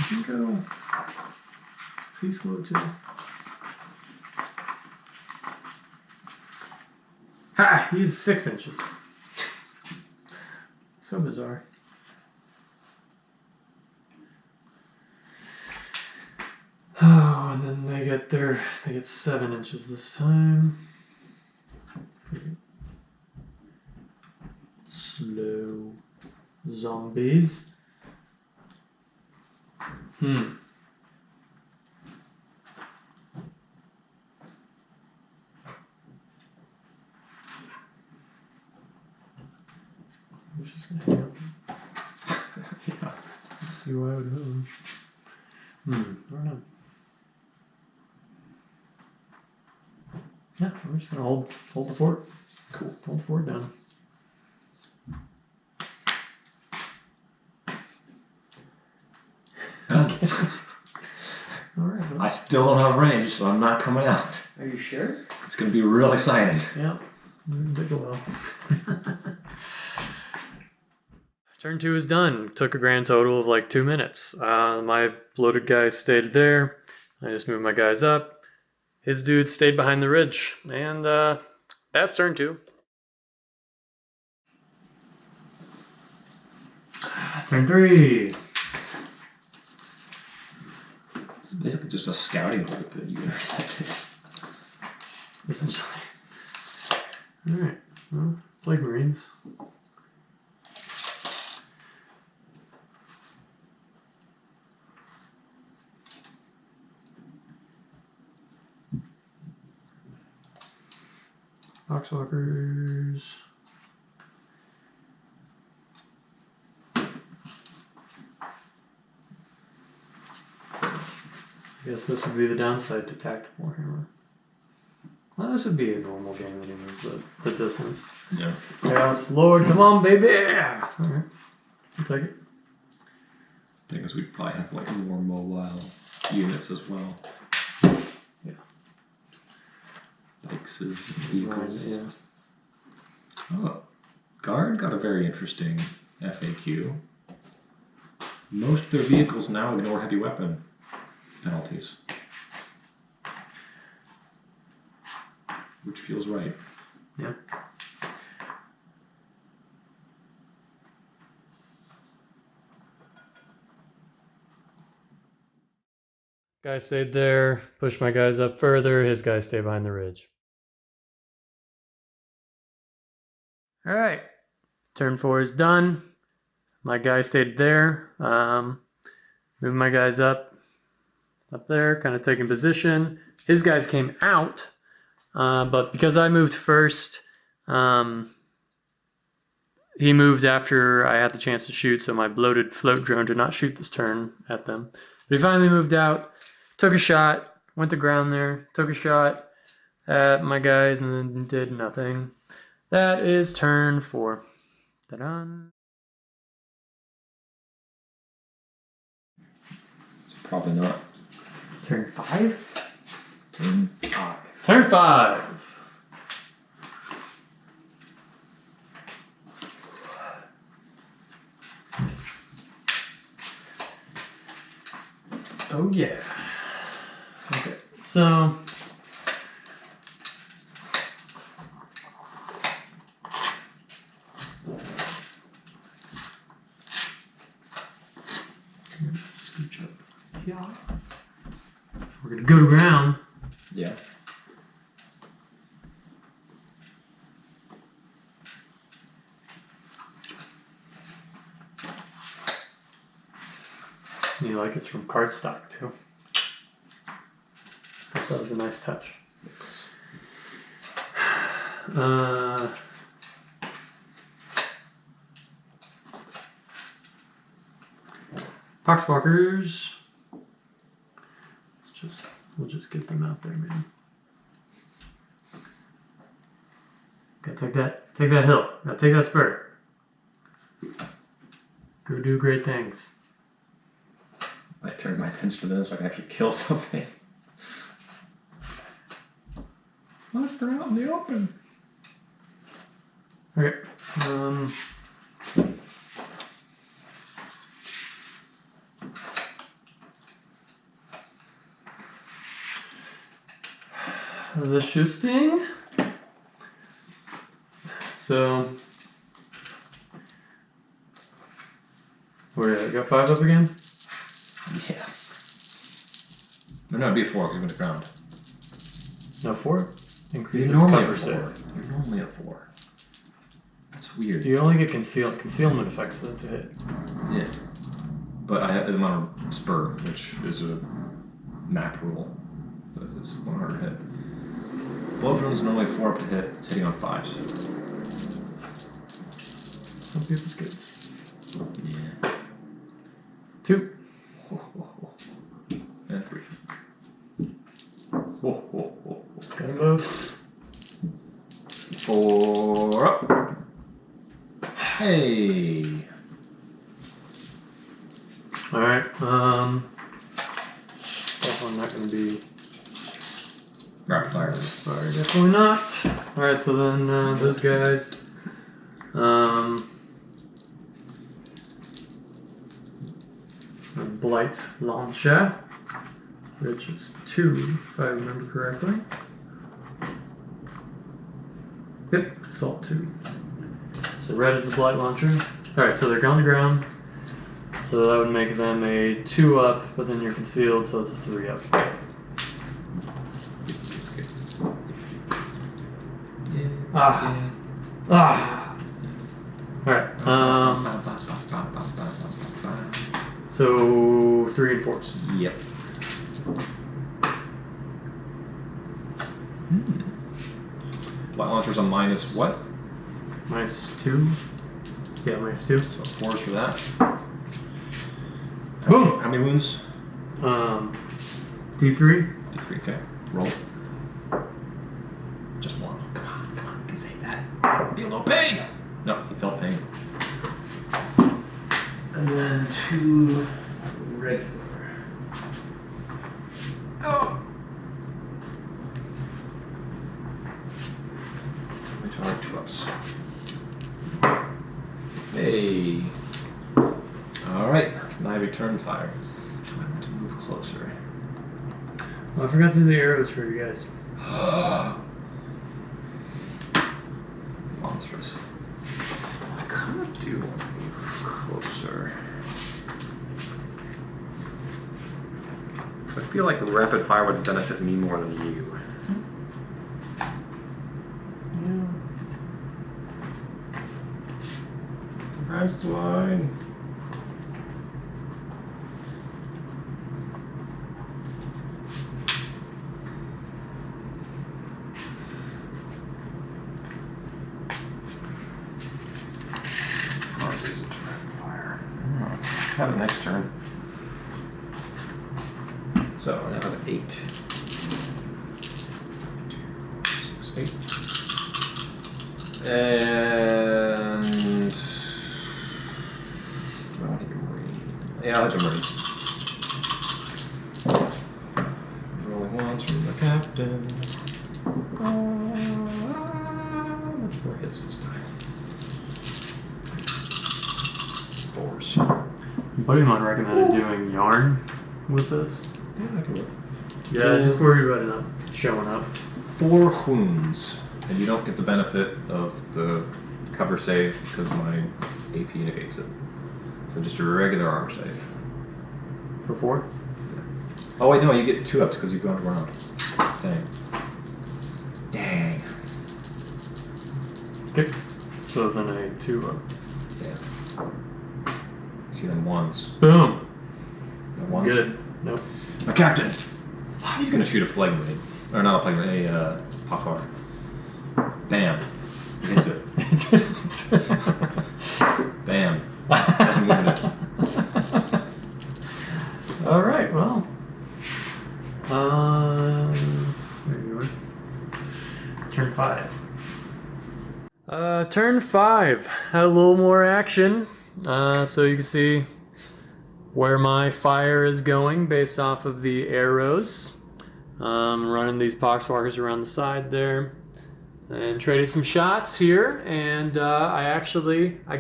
You go. Is he slow too? Ha! He's 6 inches. So bizarre. Oh, and then they get 7 inches this time. Slow zombies. I was just gonna hang up. Yeah. See why I would move. I don't know. Yeah, I'm just gonna hold the fort. Cool. Hold the fort down. Alright. I still don't have range, so I'm not coming out. Are you sure? It's going to be real exciting. Yeah. Take a while. Turn 2 is done. Took a grand total of like 2 minutes. My bloated guy stayed there. I just moved my guys up. His dude stayed behind the ridge. And that's turn 2. Turn 3. It's basically just a scouting group that you intercepted. Essentially. Alright. Well, Plague Marines. Poxwalkers. I guess this would be the downside to Tactical Warhammer. Well, this would be a normal game anyways, the distance. Yeah. Chaos Lord, come on, baby! Alright, I'll take it. Thing is, we'd probably have like more mobile units as well. Yeah. Bikes and vehicles. Yeah. Oh, Guard got a very interesting FAQ. Most of their vehicles now ignore heavy weapon penalties. Which feels right. Yeah. Guy stayed there, pushed my guys up further, his guys stay behind the ridge. Alright, turn 4 is done. My guy stayed there. Moved my guys up there, kind of taking position. His guys came out, but because I moved first, he moved after I had the chance to shoot, so my bloated float drone did not shoot this turn at them. But he finally moved out, took a shot, went to ground there, took a shot at my guys, and then did nothing. That is turn 4. Ta-da! It's probably not. Turn 5? Turn 5. Turn 5! Oh yeah. Okay, so scooch up here. We're gonna go to ground. Yeah. You like it's from cardstock too. That was a nice touch. Poxwalkers. We'll just get them out there, man. Okay, take that hill. Now take that spur. Go do great things. I turned my attention to them so I can actually kill something. What? They're out in the open. Okay. The Schusting. So, where got 5 up again? Yeah. No, it'd be a 4 because we went to ground. No, 4. Increases You're normally a cover 4. save. You're normally a 4. That's weird. You only get concealment effects though to hit. Yeah. But I have them on a spur, which is a map rule. But it's 100 hit. Blow drone is normally 4 up to hit. It's hitting on 5s. Some people's kids. Yeah. 2. And 3. Gotta move. 4 up. Hey. Alright, definitely not gonna be Rapid fire. fire, definitely not. Alright, so then those guys. Blight Launcher, which is 2, if I remember correctly. Yep, assault 2. So red is the Blight Launcher. Alright, so they're on the ground. So that would make them a 2 up, but then you're concealed, so it's a 3 up. Alright, so 3 and 4s. Yep. Blight launcher's a minus what? -2. Yeah, -2. So 4s for that. Boom! How many wounds? D3. D3, okay. Roll. Just 1. Come on, you can save that. Feel no pain! No, he felt pain. And then 2 regular. Oh! Which are 2 ups. Hey! Alright, now I return fire. Do I want to move closer? Oh, I forgot to do the arrows for you guys. Monstrous. I kind of do want to move closer. But feel like rapid fire would benefit me more than you. Surprise line. Have a next turn. So now I have 8. 2, 6, 8. And I want to get Marine. Yeah, I'll have the Marine. Rolling ones from the captain. Much more hits this time. 4s. A buddy of mine recommended doing yarn with this. Yeah, I can work. Yeah, just worried about it not showing up. 4 wounds, and you don't get the benefit of the cover save because my AP negates it. So just a regular armor save. For 4? Yeah. Oh wait, no, you get 2 ups because you've gone around. Dang. Dang. Okay. So then a 2 up. Yeah. See them ones. Boom. No ones. Good. Nope. My captain. He's gonna shoot a plague blade, or not a plague blade, a hot Bam. Hits it. Bam. Hasn't moved it. All right. Well. There you are. Turn 5. Turn 5. Had a little more action. So you can see where my fire is going based off of the arrows. Running these poxwalkers around the side there. And traded some shots here, and I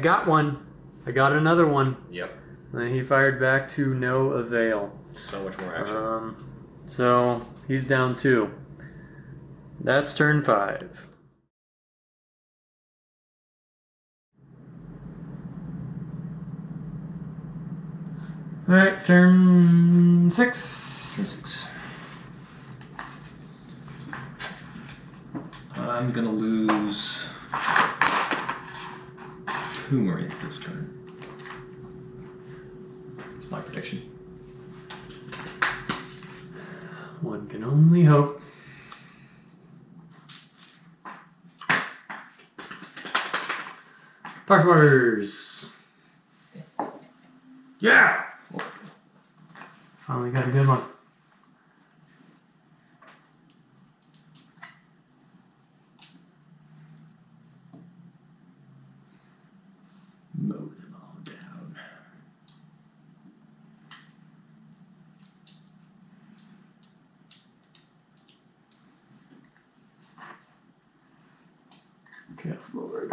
got one. I got another one. Yep. And he fired back to no avail. So much more action. So he's down 2. That's turn 5. All right, turn 6. Turn 6. I'm gonna lose 2 Marines this turn. That's my prediction. One can only hope. Poxwalkers. Yeah. Finally got a good one. Mow them all down. Chaos Lord.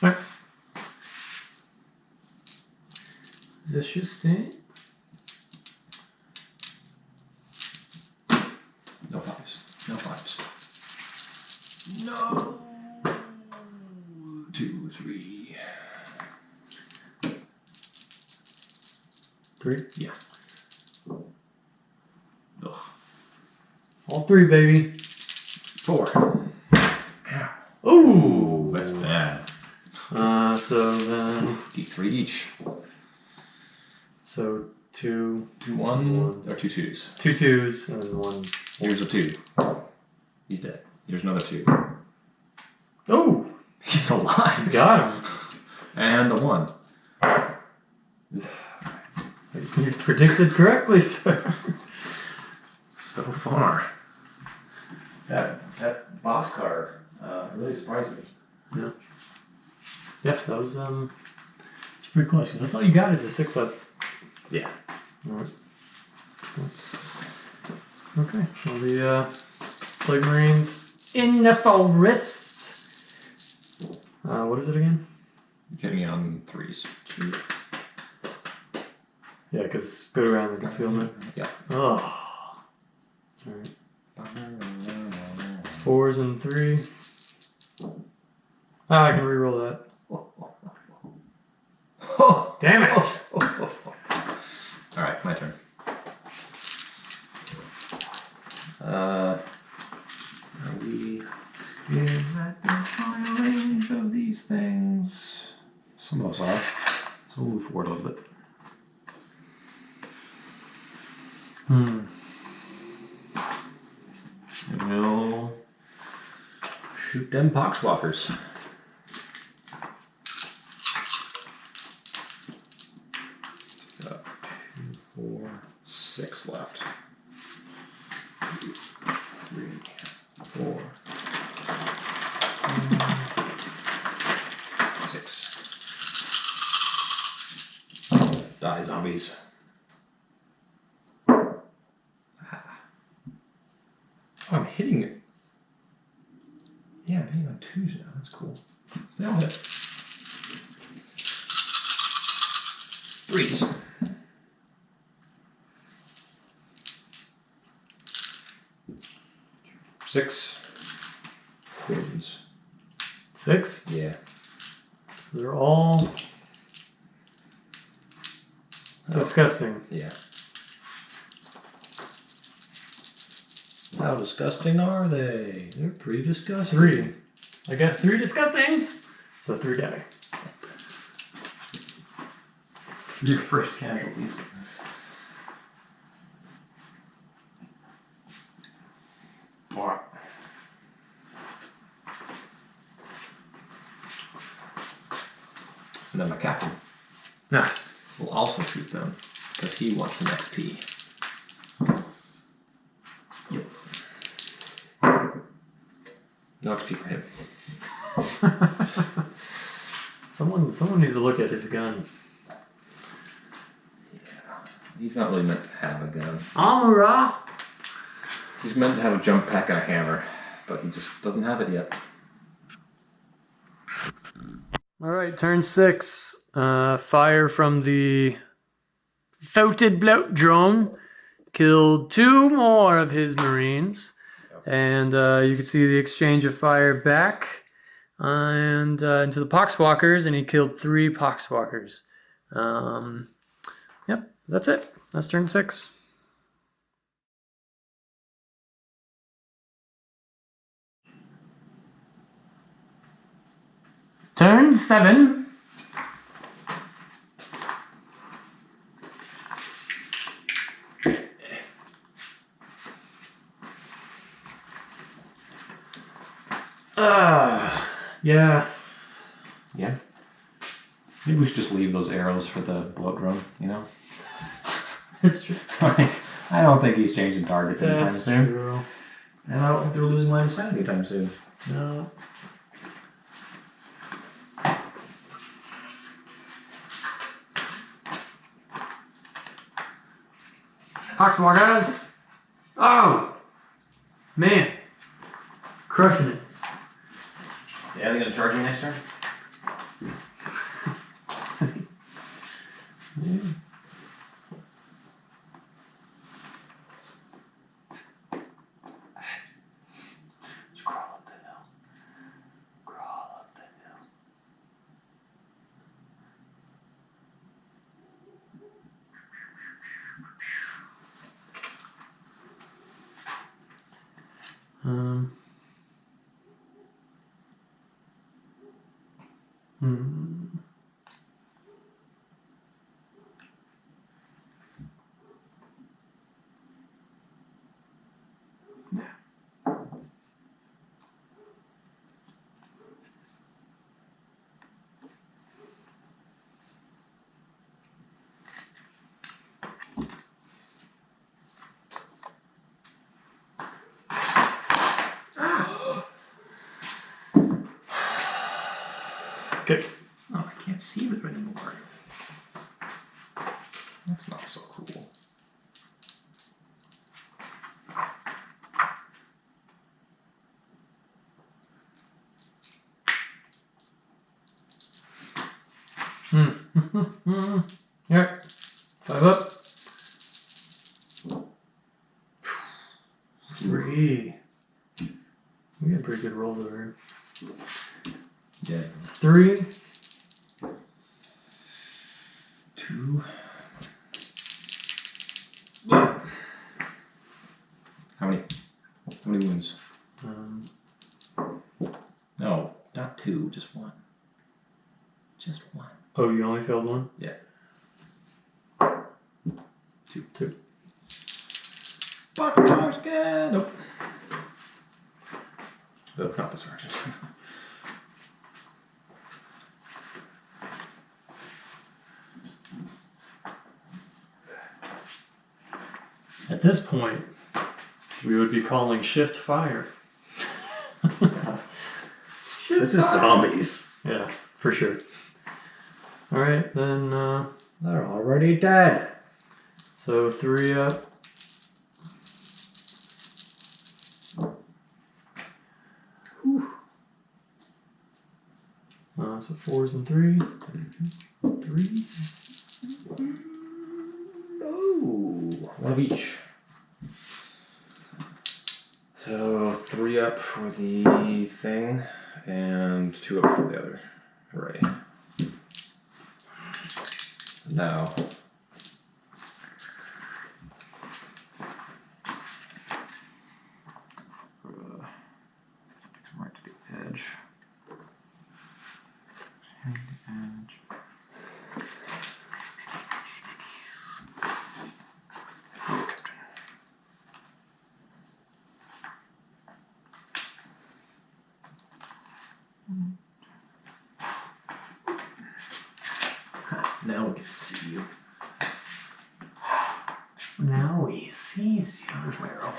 Alright. Is this just it? No 5s. No 5s. No. 2, 3. 3? Yeah. Ugh. All 3, baby. 4. Ow. Ooh, That's bad. So then, D3 each. so 2 1 or 2 2s. 2 2s and 1. Here's a 2. He's dead. Here's another 2. Oh, He's alive. got him. And the 1. You predicted correctly, sir. So far. That boxcar really surprised me. Yeah. Yes, that was it's pretty close. 'Cause that's all you got is a 6 up. Yeah. All right. Okay. Well, the Plague Marines in the forest. What is it again? Getting on 3s. Jeez. Yeah, because go around the concealment. Yeah. Oh. Alright. 4s and 3. Ah, I can reroll that. Damn it! Alright, my turn. Are we in that range of these things? Some of us are. So we'll move forward a little bit. And we'll shoot them poxwalkers. Got 2, 4, 6 left. 2, 3, 4, 6. Die, zombies. Oh, I'm hitting it. Yeah, I'm hitting on 2s now. That's cool. So that'll hit. 3s. 6. Poisons. 6? Yeah. So they're all disgusting. Yeah. How disgusting are they? They're pretty disgusting. 3. I got 3 disgustings. So 3 die. Your first casualties. What? And then my captain Nah. will also shoot them because he wants some XP. Yep. No XP for him. Someone needs to look at his gun. He's not really meant to have a gun. Amura! He's meant to have a jump pack and a hammer, but he just doesn't have it yet. Alright, turn 6. Fire from the Fouted Bloat drone. Killed 2 more of his marines. And you can see the exchange of fire back and into the poxwalkers, and he killed 3 poxwalkers. Yep, that's it. That's turn 6. Turn 7. Yeah. Yeah. Maybe we should just leave those arrows for the bloat drone, you know? It's true. I don't think he's changing targets anytime That's soon. true. And I don't think they're losing line of sight anytime soon. No. Poxwalkers! Oh! Man. Crushing it. Yeah, they're gonna charge you next turn? Just crawl up the hill. Crawl up the hill. Okay. Oh, I can't see them anymore. That's not so cool. Alright. 5 up. 3. We got pretty good rolls over here. Yeah. 3. 2. How many wounds? No, not 2, just 1. Just 1. Oh, you only failed 1? Yeah. 2. Boxcars again! Nope. Oh, not the sergeant. At this point, we would be calling shift fire. This is zombies. Yeah, for sure. Alright, then, They're already dead. so 3 up. So 4s and 3. 3s. Oh, one of each. So 3 up for the thing, and 2 up for the other. Hooray. Now. Right to the edge. Now we can see you. Now he sees you. Where's my arrow?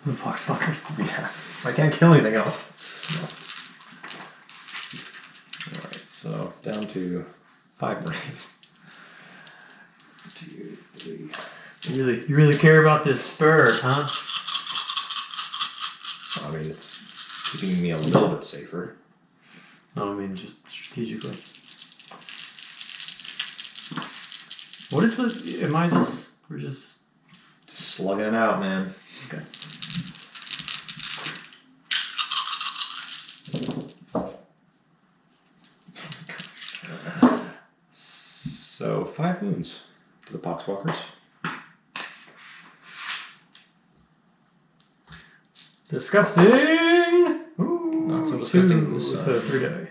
The poxfuckers. Yeah. I can't kill anything else. No. Alright, so down to 5 brains. 2, 3. You really care about this spur, huh? I mean, it's keeping me a little bit safer. No, I mean just strategically. What is the? We're just Slugging it out, man. okay. So 5 wounds to the poxwalkers. Disgusting. Ooh, Not so disgusting. 2, This, so 3 die.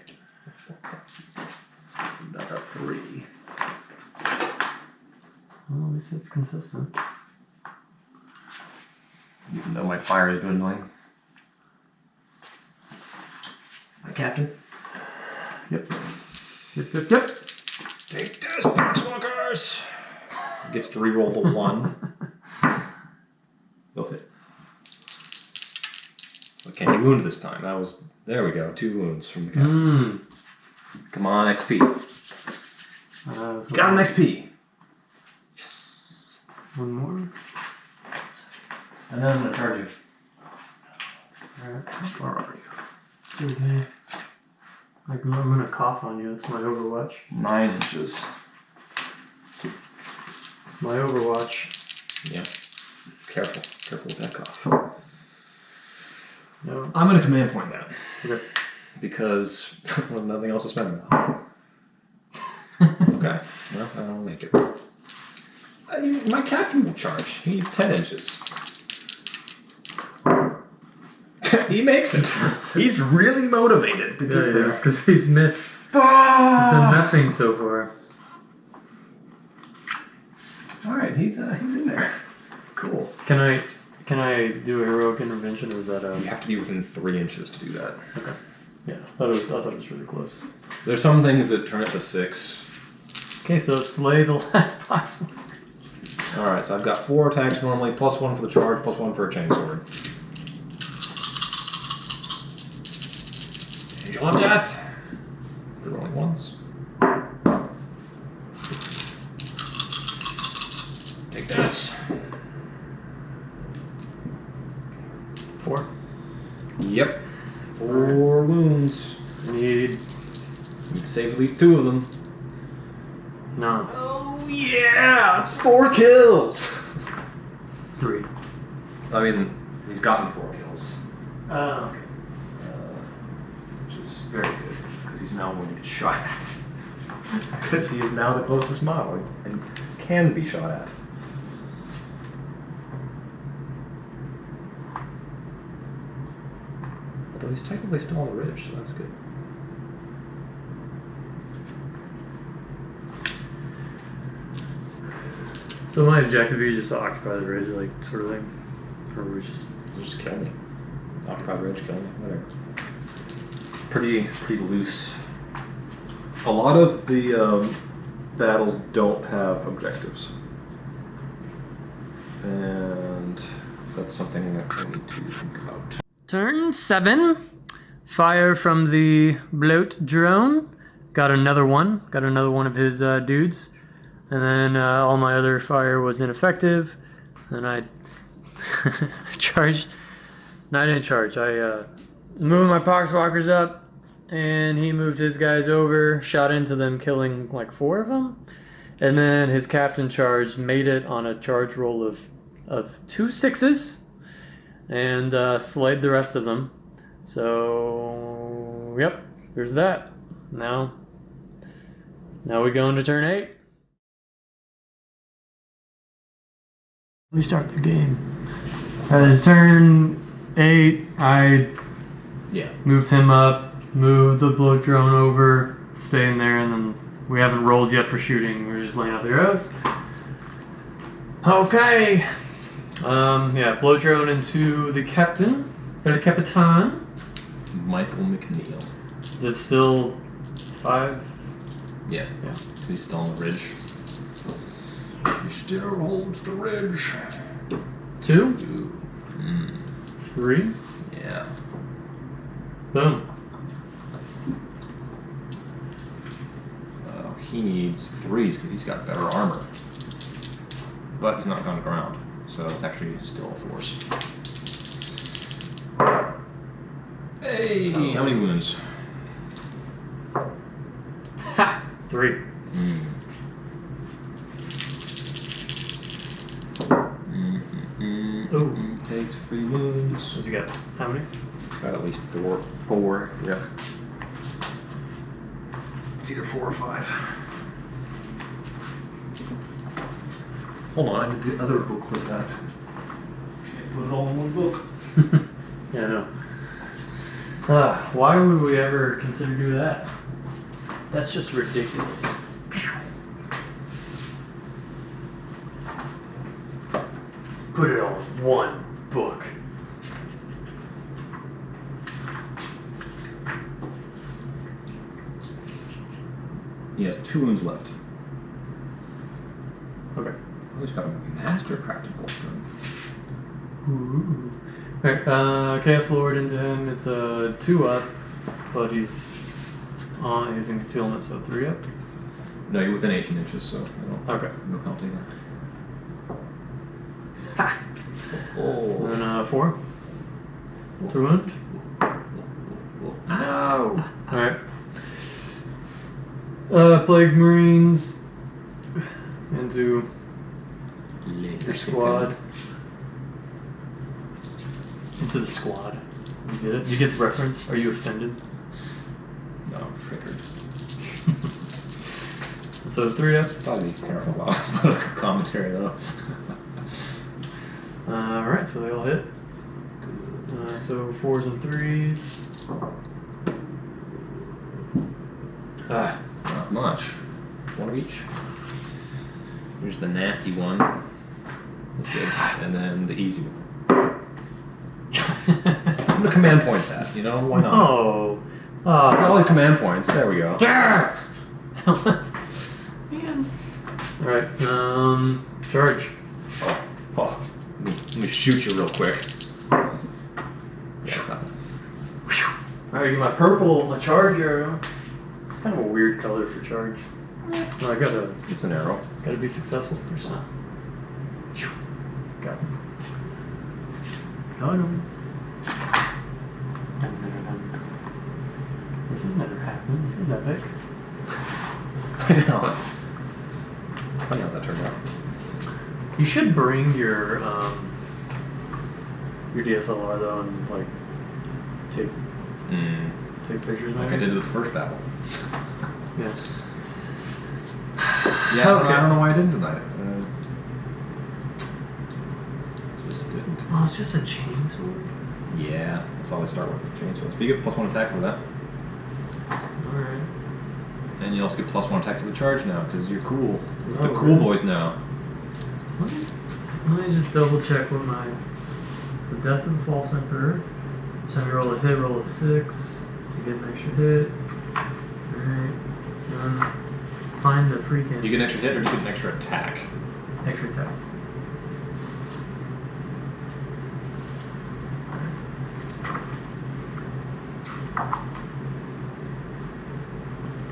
Not a 3. Well, at least it's consistent. Even though my fire is dwindling. My captain. Yep. Yep. Take this, poxwalkers! Gets to reroll the 1. Both hit. But can he wound this time? There we go, 2 wounds from the captain. Come on, XP. Got an XP! Yes! One more. And then I'm gonna charge you. Alright. How far are you? With me. I'm gonna cough on you. It's my Overwatch. 9 inches. It's my Overwatch. Yeah. Careful with that cough. No. I'm gonna command point that. Okay. Because well, nothing else to spend it on. Okay. Well, I don't make it. My captain will charge. He needs 10 inches. He makes it. He's really motivated to get there. Because he's missed. He's done nothing so far. Alright, he's in there. Cool. Can I do a heroic intervention, or is that You have to be within 3 inches to do that. Okay. Yeah, I thought it was really close. There's some things that turn it to 6. Okay, so slay the last box. Alright, so I've got 4 attacks normally, plus 1 for the charge, plus 1 for a chainsword. Angel of Death! We're rolling once. Take this. 4. Yep. 4 wounds. Need Need to save at least 2 of them. No. Oh yeah, it's 4 kills. 3. I mean, he's gotten 4 kills, Okay. which is very good because he's now going to get shot at. Because he is now the closest model and can be shot at. Although he's technically still on the ridge, so that's good. So my objective is just to occupy the ridge, like, sort of thing? Or we Just kill me. Occupy the ridge, kill me, whatever. Pretty loose. A lot of the battles don't have objectives. And that's something that we need to think about. Turn 7. Fire from the bloat drone. Got another one of his dudes. And then all my other fire was ineffective. And I charged. No, I didn't charge. I was moving my poxwalkers up. And he moved his guys over, shot into them, killing like 4 of them. And then his captain charged, made it on a charge roll of 2 6s. And slayed the rest of them. So, yep, there's that. Now we go into turn 8. We start the game. It's turn 8. I moved him up, moved the bloat drone over, staying there, and then we haven't rolled yet for shooting. We're just laying out the arrows. Okay. Bloat drone into the captain, or the capitan. Michael McNeil. Is it still 5? Yeah. He's still on the ridge. He still holds the ridge. 2? 3? Yeah. Boom. He needs 3s because he's got better armor. But he's not gone ground, so it's actually still a force. Hey! How many wounds? Ha! 3. Takes 3 wounds. What's he got? How many? He's got at least 4. 4, yeah. It's either 4 or 5. Hold on, I did the other book with that. Can't put it all in one book. Yeah, I know. Why would we ever consider doing that? That's just ridiculous. Put it all in one book. He has 2 wounds left. Okay. Oh, he's got a master crafted bolt gun. Ooh. Alright, Chaos Lord into him. It's a 2 up, but he's in concealment, so 3 up. No, you're within 18 inches, so Okay. no penalty there. Ha! Oh. And then 4. 2 wound. No! Alright. Plague Marines into your squad. Into the squad. You get it? You get the reference? Are you offended? No, I'm triggered. So 3 up. Gotta be careful about political commentary, though. Alright, so they all hit. So 4s and 3s. Not much. 1 of each. Here's the nasty one. That's good. And then the easy one. I'm gonna command point that, you know? Why not? Oh. Got all these command points. There we go. Man. Alright, charge. Oh. Let me shoot you real quick. Yeah. Alright, get my purple, my charge arrow. It's kind of a weird color for charge. Oh, I It's an arrow. gotta be successful first. Got him. Got him. This has never happened. This is epic. I know. It's Funny how that turned out. You should bring your DSLR though and like take pictures. Like I did with the first battle. Yeah. Yeah, Okay. I don't know why I didn't tonight. Just didn't. Oh, it's just a chainsaw. Yeah, that's all I start with chainsaws. But you get +1 attack for that. Alright. And you also get +1 attack for the charge now, because you're cool. Oh, The cool really? boys now. Let me just double check what my. So Death to the False Emperor. So I roll a hit, roll a 6. You get an extra hit. Alright. And then find the freaking. You get an extra hit or you get an extra attack? Extra attack.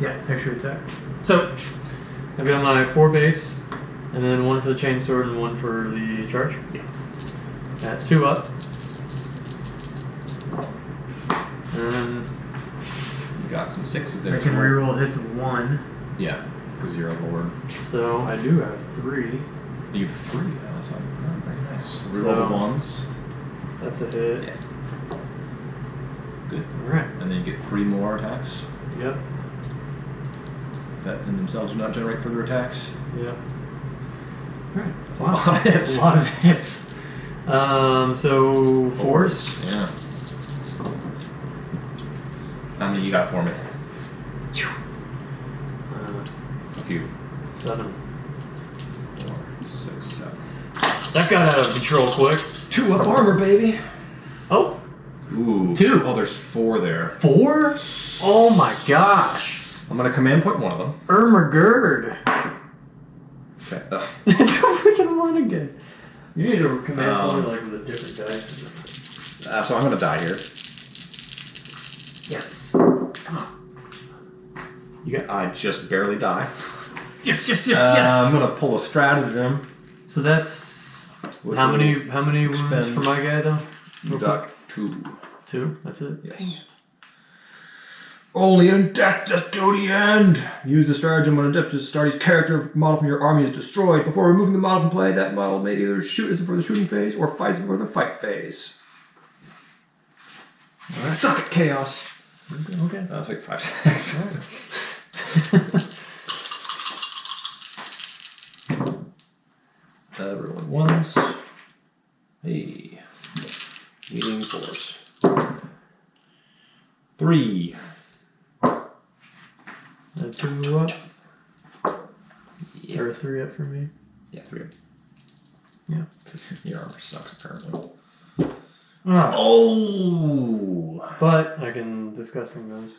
Yeah, extra attack. So, I've got my 4 base, and then 1 for the chainsword and 1 for the charge. Yeah. That's 2 up. And then You got some 6s there. I can as well. reroll hits of 1, Yeah, because you're a lord. so I do have 3. You have 3. Oh, that's not very nice. So- Reroll the 1s. That's a hit. Yeah. Good. Alright. And then you get 3 more attacks. Yep. That in themselves do not generate further attacks. Yep. Alright. That's a lot of hits. A lot of hits. So 4s. Yeah. How many you got for me? A few. 7. 4, 6, 7. That got out of control quick. 2 up armor, baby. Oh, Ooh. 2. Oh, there's 4 there. 4? Oh my gosh. I'm gonna command point one of them. Ermagerd. Okay. It's a freaking 1 again. You need to command Um, point like with a different dice. So I'm gonna die here. Yes. Come on. You got. I just barely die. Yes. I'm gonna pull a stratagem. So that's Which how will many wounds expend- for my guy though? You got 2. 2. That's it. Yes. Dang it. Only in death does duty end. Use the stratagem when a starty's character model from your army is destroyed. Before removing the model from play, that model may either shoot as for the shooting phase or fight as for the fight phase. All right. Suck it, chaos. Okay. I'll take 5 attacks. Rolling 1s. Hey. Healing force. 3. 2 up. Yeah. Or 3 up for me. Yeah, 3 up. Yeah. Your armor sucks, apparently. Ah, Oh! but I can disgusting those.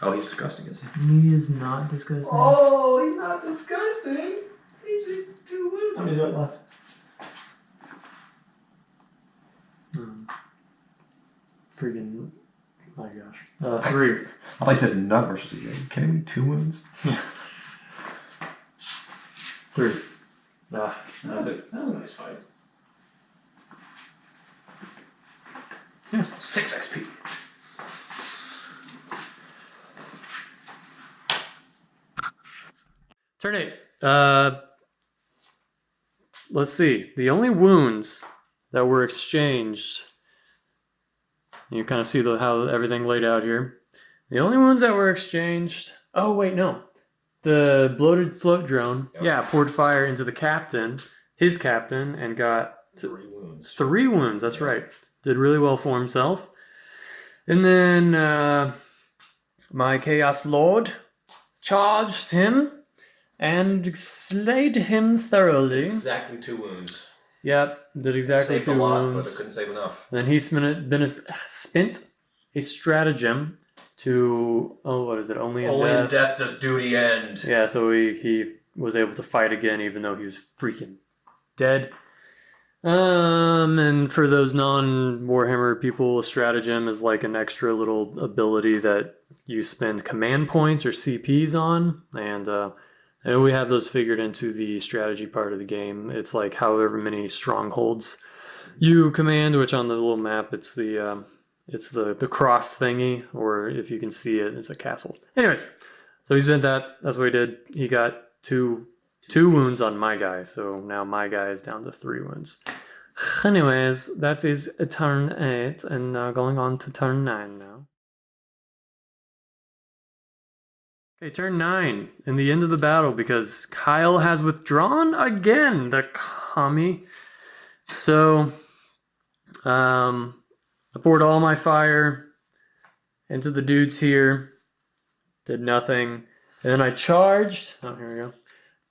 Oh, he's disgusting, is he? He is not disgusting. Oh, he's not disgusting. He's just 2 wounds. How many's got left? Freaking. My gosh. 3. I thought you said none versus you. Are you kidding me? 2 wounds? 3. That was a nice fight. Yeah. 6 XP. Turn 8. Let's see. The only wounds that were exchanged. You kind of see how everything laid out here. The only wounds that were exchanged. Oh wait, no. The bloated float drone. Yep. Yeah, poured fire into the captain, his captain, and got 3 wounds. 3 wounds. That's right. Did really well for himself. And then my Chaos Lord charged him and slayed him thoroughly. Exactly 2 wounds. Yep, did exactly Saved 2 a lot, wounds. but it couldn't save enough. And then he spent a stratagem to what is it? Only in death. does duty end. Yeah, so he was able to fight again, even though he was freaking dead. And for those non-Warhammer people, a stratagem is like an extra little ability that you spend command points or CPs on, and we have those figured into the strategy part of the game. It's like however many strongholds you command, which on the little map it's the cross thingy, or if you can see it, it's a castle. Anyways, so he spent that. That's what he did. He got 2 2 wounds on my guy, so now my guy is down to 3 wounds. Anyways, that is a turn 8, and going on to turn 9 now. Okay, turn 9, and the end of the battle, because Kyle has withdrawn again, the commie. So, I poured all my fire into the dudes here, did nothing, and then I charged. Oh, here we go.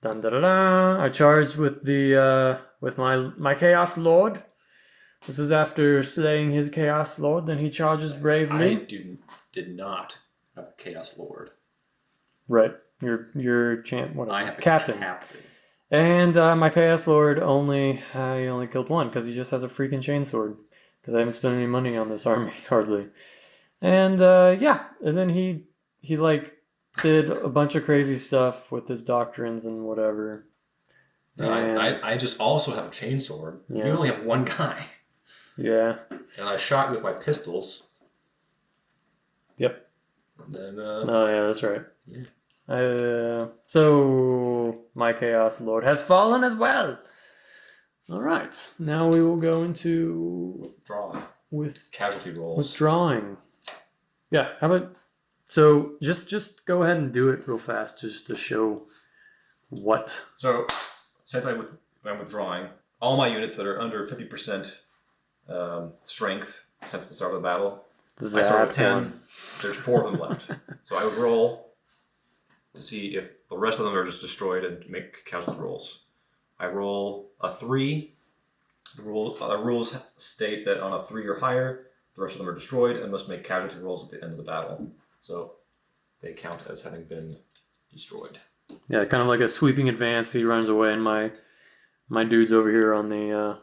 Dun da da da. I charged with the with my Chaos Lord. This is after slaying his Chaos Lord. Then he charges bravely. I did not have a Chaos Lord. Right, your champ. What? I have a captain. And my Chaos Lord I only killed 1 because he just has a freaking chainsword. Because I haven't spent any money on this army hardly. And yeah, and then he like did a bunch of crazy stuff with his doctrines and whatever. And, I just also have a chainsword. Yeah. You only have 1 guy. Yeah. And I shot you with my pistols. Yep. And then, Oh yeah, that's right. Yeah. So my Chaos Lord has fallen as well. All right, now we will go into Draw. with Casualty rolls. withdrawing. Yeah, how about so just go ahead and do it real fast just to show what. So, since I'm withdrawing, all my units that are under 50% strength since the start of the battle, I start with 10. There's 4 of them left. So I would roll to see if the rest of them are just destroyed and make casualty rolls. I roll a 3. The rules state that on a 3 or higher, the rest of them are destroyed and must make casualty rolls at the end of the battle. So they count as having been destroyed. Yeah, kind of like a sweeping advance. He runs away, and my dude's over here on the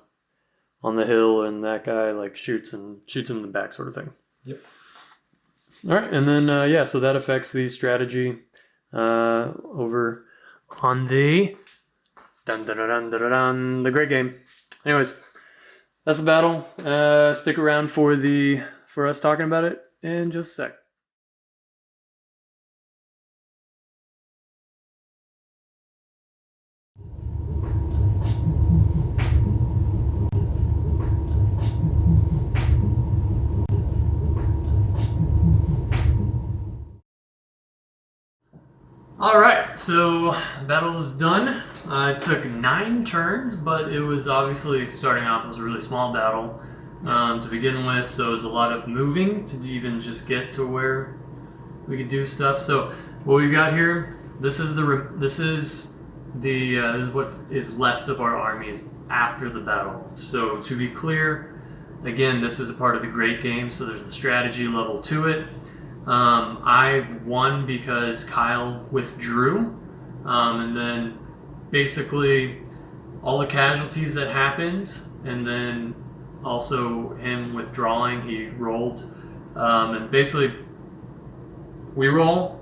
hill, and that guy like shoots him in the back, sort of thing. Yep. All right, and then yeah, so that affects the strategy over on the the great game. Anyways, that's the battle. Stick around for us talking about it in just a sec. Alright, so battle is done. It took 9 turns, but it was obviously starting off as a really small battle to begin with, so it was a lot of moving to even just get to where we could do stuff. So what we've got here, this is what is left of our armies after the battle. So to be clear, again, this is a part of the great game, so there's the strategy level to it. I won because Kyle withdrew, and then basically all the casualties that happened, and then also him withdrawing, he rolled, and basically we roll,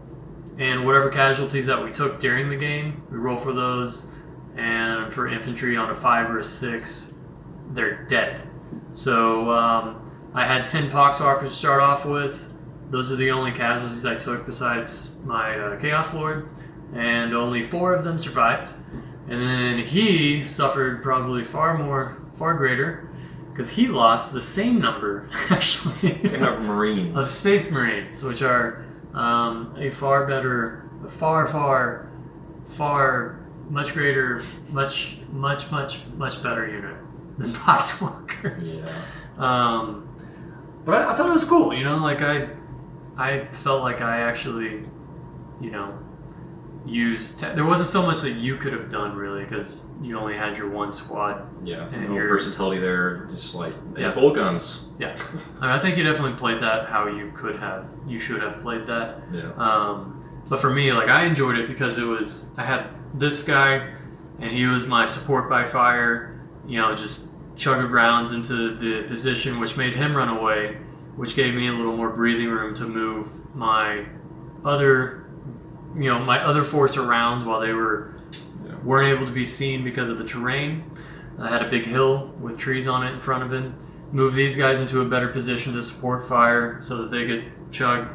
and whatever casualties that we took during the game, we roll for those, and for infantry on a 5 or a 6, they're dead. So I had 10 Poxwalkers to start off with. Those are the only casualties I took besides my Chaos Lord, and only 4 of them survived. And then he suffered probably far greater, because he lost the same number, actually. Same number of Marines. Of Space Marines, which are a far better, much greater, much better unit than Poxwalkers. Yeah. But I thought it was cool, like I felt like I actually, used... there wasn't so much that you could have done, really, because you only had your 1 squad. Yeah, and no your versatility there, just like, Yeah. bolt guns. Yeah. I think you definitely played that how you should have played that. Yeah. But for me, I enjoyed it because I had this guy, and he was my support by fire, just chugged rounds into the position, which made him run away, which gave me a little more breathing room to move my other force around while they weren't able to be seen because of the terrain. I had a big hill with trees on it in front of him. Move these guys into a better position to support fire so that they could chug.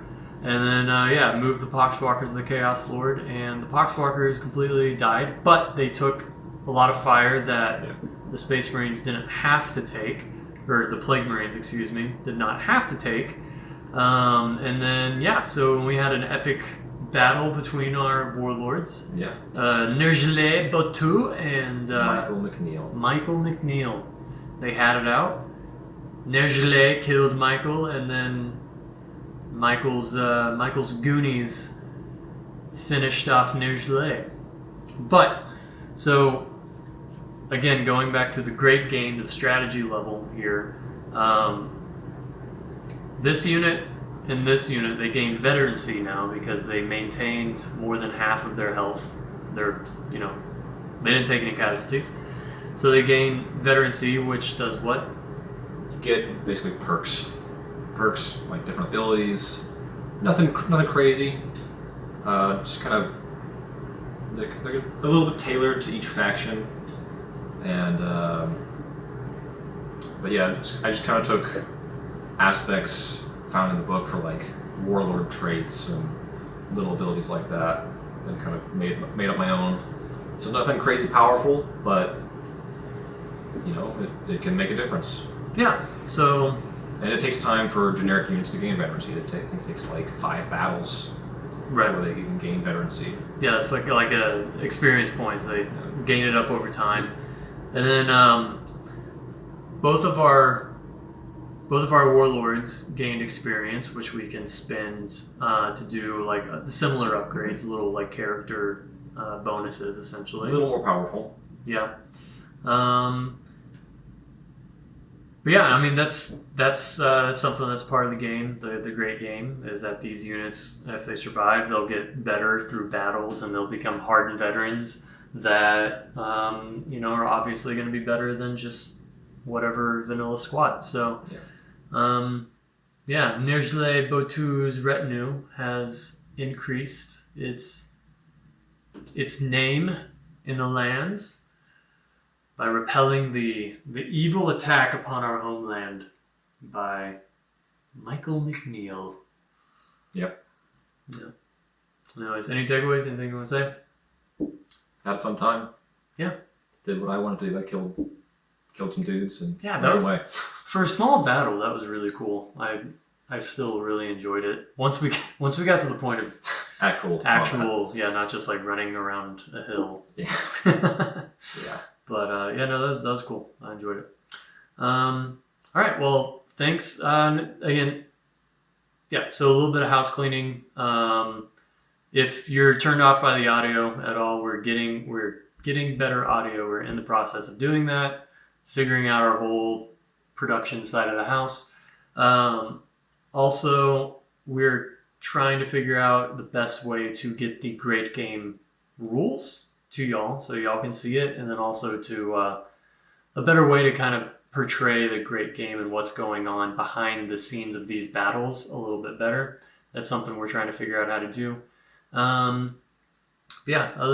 And then, moved the Poxwalkers to the Chaos Lord, and the Poxwalkers completely died, but they took a lot of fire that the Space Marines didn't have to take, or the Plague Marines, excuse me, did not have to take. And then, so we had an epic battle between our warlords. Yeah. Nergele Botu and Michael McNeil. They had it out. Nergele killed Michael, and then Michael's Goonies finished off Nergele. But, so, again, going back to the great game, to the strategy level here, this unit and this unit, they gained veterancy now because they maintained more than half of their health. They didn't take any casualties. So they gain veterancy, which does what? You get basically perks. Perks, like different abilities. Nothing crazy. Just kind of, they're a little bit tailored to each faction. And, but yeah, I just kind of took aspects found in the book for like warlord traits and little abilities like that, and kind of made up my own. So nothing crazy powerful, but it can make a difference. Yeah. So. And it takes time for generic units to gain veterancy. It takes like 5 battles where they can gain veterancy. Yeah, it's like a experience points. They gain it up over time, and then both of our warlords gained experience, which we can spend to do like similar upgrades, little like character bonuses, essentially. A little more powerful. Yeah. But yeah, I mean that's something that's part of the game. The great game is that these units, if they survive, they'll get better through battles, and they'll become hardened veterans that are obviously going to be better than just whatever vanilla squad. So. Nergele Botu's retinue has increased its name in the lands by repelling the evil attack upon our homeland by Michael McNeil. Yep. Yeah. Anyways, any takeaways? Anything you want to say? Had a fun time. Yeah. Did what I wanted to do. I killed some dudes and that was away. For a small battle, that was really cool. I still really enjoyed it. Once we got to the point of actual, not just like running around a hill. Yeah. Yeah. But that was cool. I enjoyed it. All right. Well, thanks again. Yeah. So a little bit of house cleaning. If you're turned off by the audio at all, we're getting better audio. We're in the process of doing that, figuring out our whole production side of the house. Also, we're trying to figure out the best way to get the great game rules to y'all so y'all can see it, and then also to a better way to kind of portray the great game and what's going on behind the scenes of these battles a little bit better. That's something we're trying to figure out how to do. Other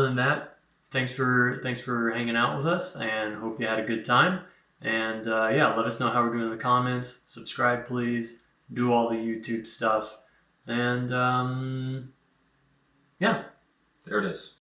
than that, thanks for hanging out with us, and hope you had a good time. And let us know how we're doing in the comments. Subscribe, please. Do all the YouTube stuff. And there it is.